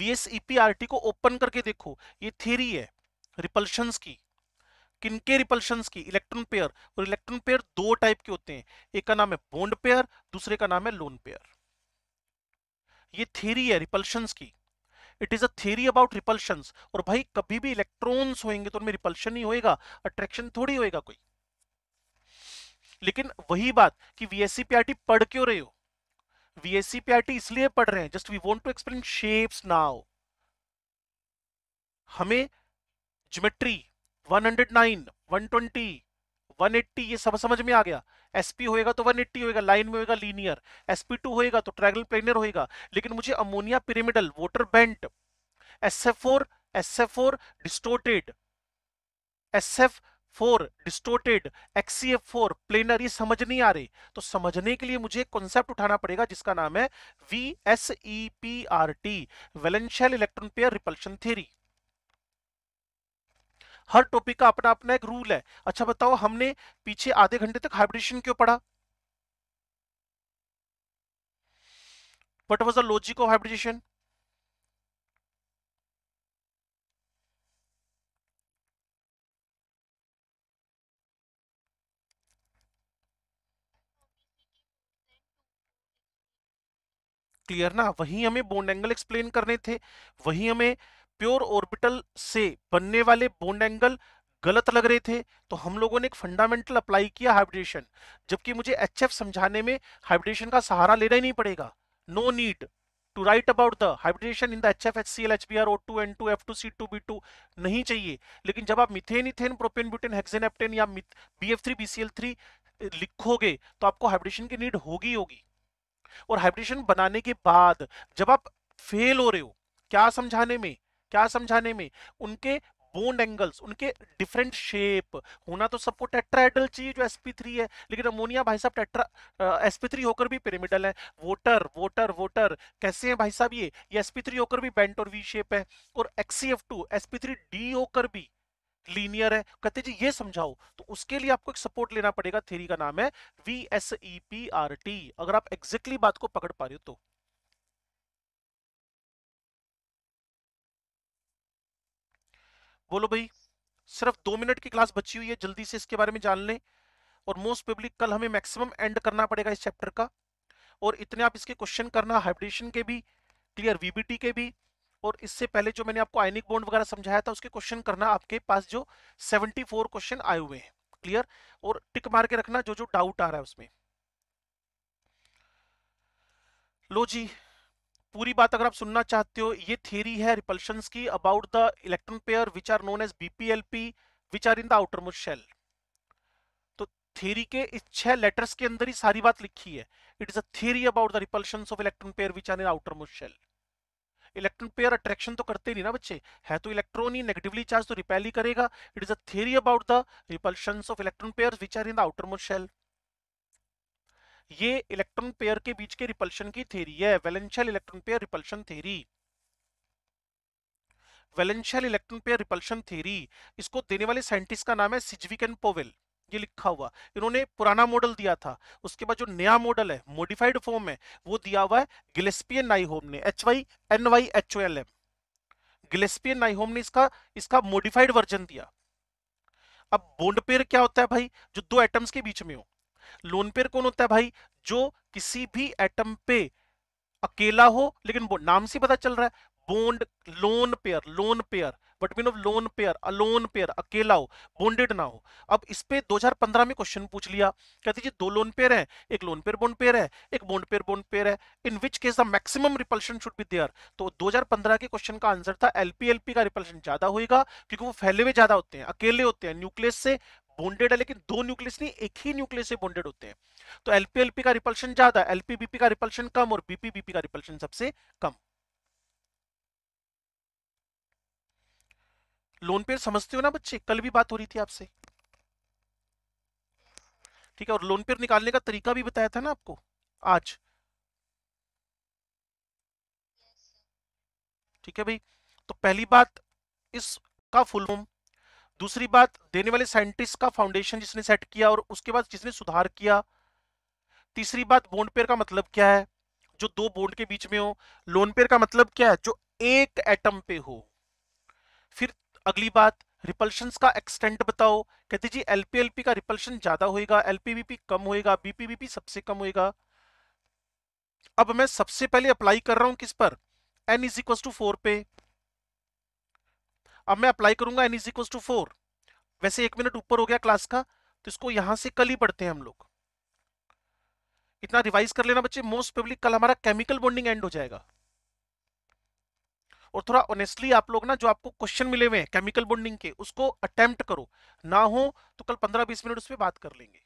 VSEPRT को ओपन करके देखो, ये थ्योरी है रिपल्शंस की। किनके रिपल्शंस की? Electron pair. और इलेक्ट्रॉन पेयर दो टाइप के होते हैं, एक का नाम है बॉन्ड पेयर, दूसरे का नाम है लोन पेयर। ये थ्योरी है रिपल्शंस की, it is a theory about repulsions. और भाई कभी भी इलेक्ट्रॉन्स होंगे तो उनमें रिपल्शन ही होएगा, अट्रैक्शन थोड़ी होएगा कोई। लेकिन वही बात कि VSEPRT पढ़ क्यों रहे हो? VSEPRT इसलिए पढ़ रहे हैं, just we want to explain shapes now. हमें ज्योमेट्री 109, 120, 180 ये सब समझ में आ गया। sp होएगा तो 180 होएगा, लाइन में होएगा लीनियर। sp2 होएगा तो ट्रायंगल प्लेनर होएगा। लेकिन मुझे ammonia pyramidal, water bent, SF4 distorted, SF4 distorted, XCF4 planar, ये समझ नहीं आ रहे। तो समझने के लिए मुझे एक कॉन्सेप्ट उठाना पड़ेगा जिसका नाम है VSEPRT, वैलेंशियल electron pair repulsion theory. हर टॉपिक का अपना अपना एक रूल है। अच्छा बताओ, हमने पीछे आधे घंटे तक हाइब्रिडेशन क्यों पढ़ा? What was the logic of hybridization? Clear ना? वही हमें बॉन्ड एंगल एक्सप्लेन करने थे, वही हमें प्योर ऑर्बिटल से बनने वाले बॉन्ड एंगल गलत लग रहे थे, तो हम लोगों ने एक फंडामेंटल अप्लाई किया हाइब्रिडेशन। जबकि मुझे HF समझाने में हाइब्रिडेशन का सहारा लेना ही नहीं पड़ेगा। No need to write about the hybridization in the HF, HCl, HBr, O2, N2, F2, C2, B2 नहीं चाहिए। लेकिन जब आप methane, ethane, propane, butane, hexane, heptane या BF3, BCl3 लिखोगे तो आपको हाइब्रिडेशन की नीड होगी होगी। और हाइब्रिडेशन बनाने के बाद जब आप फेल हो रहे हो, क्या समझाने में, क्या समझाने में? उनके बॉन्ड एंगल्स, उनके डिफरेंट शेप। होना तो सबको टेट्राहेड्रल चाहिए जो sp3 है, लेकिन अमोनिया भाई साहब टेट्रा sp3 होकर भी पिरामिडल है। वोटर वोटर वोटर कैसे है भाई साहब? ये sp3 होकर भी बेंट और वी शेप है। और XCF2 sp3d होकर भी लीनियर है। कहते जी ये समझाओ, तो उसके लिए आपको एक सपोर्ट लेना पड़ेगा, थ्योरी का नाम है VSEPRT। अगर आप एग्जैक्टली बात को पकड़ पा रहे हो तो। बोलो भाई, सिर्फ 2 मिनट की क्लास बची हुई है, जल्दी से इसके बारे में जान लें। और मोस्ट पब्लिक कल हमें मैक्सिमम एंड करना पड़ेगा इस चैप्टर का, और इतने आप इसके क्वेश्चन करना, हाइब्रिडेशन के भी, क्लियर, VBT के भी। और इससे पहले जो मैंने आपको आयनिक बॉन्ड वगैरह समझाया था उसके क्वेश्चन करना, आपके पास जो 74 क्वेश्चन आए हुए हैं। क्लियर? और टिक मार के रखना जो जो डाउट आ रहा है उसमें। लो जी, पूरी बात अगर आप सुनना चाहते हो, ये थियरी है रिपल्शंस की about the electron pair which are known as BPLP, which are in the outermost shell. तो थ्योरी के इस 6 लेटर्स के अंदर ही सारी बात लिखी है। It is a theory about the repulsions of electron pair which are in outermost shell. Electron pair attraction तो करते नहीं ना बच्चे, है तो इलेक्ट्रॉन ही, नेगेटिवली चार्ज तो रिपेल ही करेगा। It is a theory about the repulsions of electron pair which are in the outermost shell. ये इलेक्ट्रॉन पेयर के बीच के रिपल्शन की थ्योरी है, valence shell electron pair repulsion theory. वैलेंशियल electron pair repulsion theory, इसको देने वाले साइंटिस्ट का नाम है सिज्विक एंड पोवेल, ये लिखा हुआ। इन्होंने पुराना मॉडल दिया था, उसके बाद जो नया मॉडल है मॉडिफाइड फॉर्म में वो दिया हुआ है गिलेस्पी नाइहोम ने, HYNYHOLM। गिलेस्पी नाइहोम ने इसका इसका मॉडिफाइड वर्जन दिया। अब बॉन्ड पेयर क्या होता है भाई? जो दो एटम्स के बीच में हो। लोन पेयर कौन होता है भाई? जो किसी भी एटम पे अकेला हो, लेकिन वो नाम से पता चल रहा है bond. Lone pair what mean of lone pair? Alone pair, अकेला हो, बॉन्डेड ना हो। अब इस पे 2015 में क्वेश्चन पूछ लिया, कहते जी दो लोन पेयर है, एक लोन पेयर बॉन्ड पेयर है, एक बॉन्ड पेयर है, in which case the maximum repulsion should be there. तो 2015 के क्वेश्चन का आंसर था एलपी का रिपल्शन ज्यादा होगा, क्योंकि वो फैले हुए ज्यादा होते हैं, अकेले होते हैं, न्यूक्लियस से बॉन्डेड है, लेकिन दो न्यूक्लियस नहीं, एक ही न्यूक्लियस से बॉन्डेड होते हैं। तो एलपी का रिपल्शन ज्यादा, एलपी का रिपल्शन कम, और बीपी का रिपल्शन सबसे कम। लोन पेयर समझते हो ना बच्चे? कल भी बात हो रही थी आपसे, ठीक है। और लोन पेयर निकालने का तरीका भी बताया था ना आपको आज, ठीक है भाई। तो पहली बात इसका फुल फॉर्म, दूसरी बात देने वाले साइंटिस्ट का फाउंडेशन जिसने सेट किया और उसके बाद जिसने सुधार किया, तीसरी बात बॉन्ड पेयर का मतलब क्या है, जो दो बॉन्ड के बीच में हो। लोन पेयर का मतलब क्या है? जो एक एटम पे हो। फिर अगली बात, रिपल्शंस का एक्सटेंट बताओ, कहते जी एलपी का रिपल्शन ज्यादा होएगा, एलपी कम होएगा, बीपी सबसे कम होएगा। अब मैं सबसे पहले अप्लाई कर रहा हूं किस पर? n इज इक्वल टू 4 पे। अब मैं अप्लाई करूंगा n इज इक्वल टू 4। वैसे 1 मिनट ऊपर हो गया क्लास का, तो इसको यहां से कल ही पढ़ते हैं हम लोग। इतना रिवाइज कर लेना बच्चे, मोस्ट प्रोबेबली कल हमारा केमिकल बॉन्डिंग एंड हो जाएगा। और थोड़ा ऑनेस्टली आप लोग ना, जो आपको क्वेश्चन मिले हुए हैं केमिकल बॉन्डिंग के, उसको अटेम्प्ट करो। ना हो तो कल 15-20 मिनट उस पर बात कर लेंगे।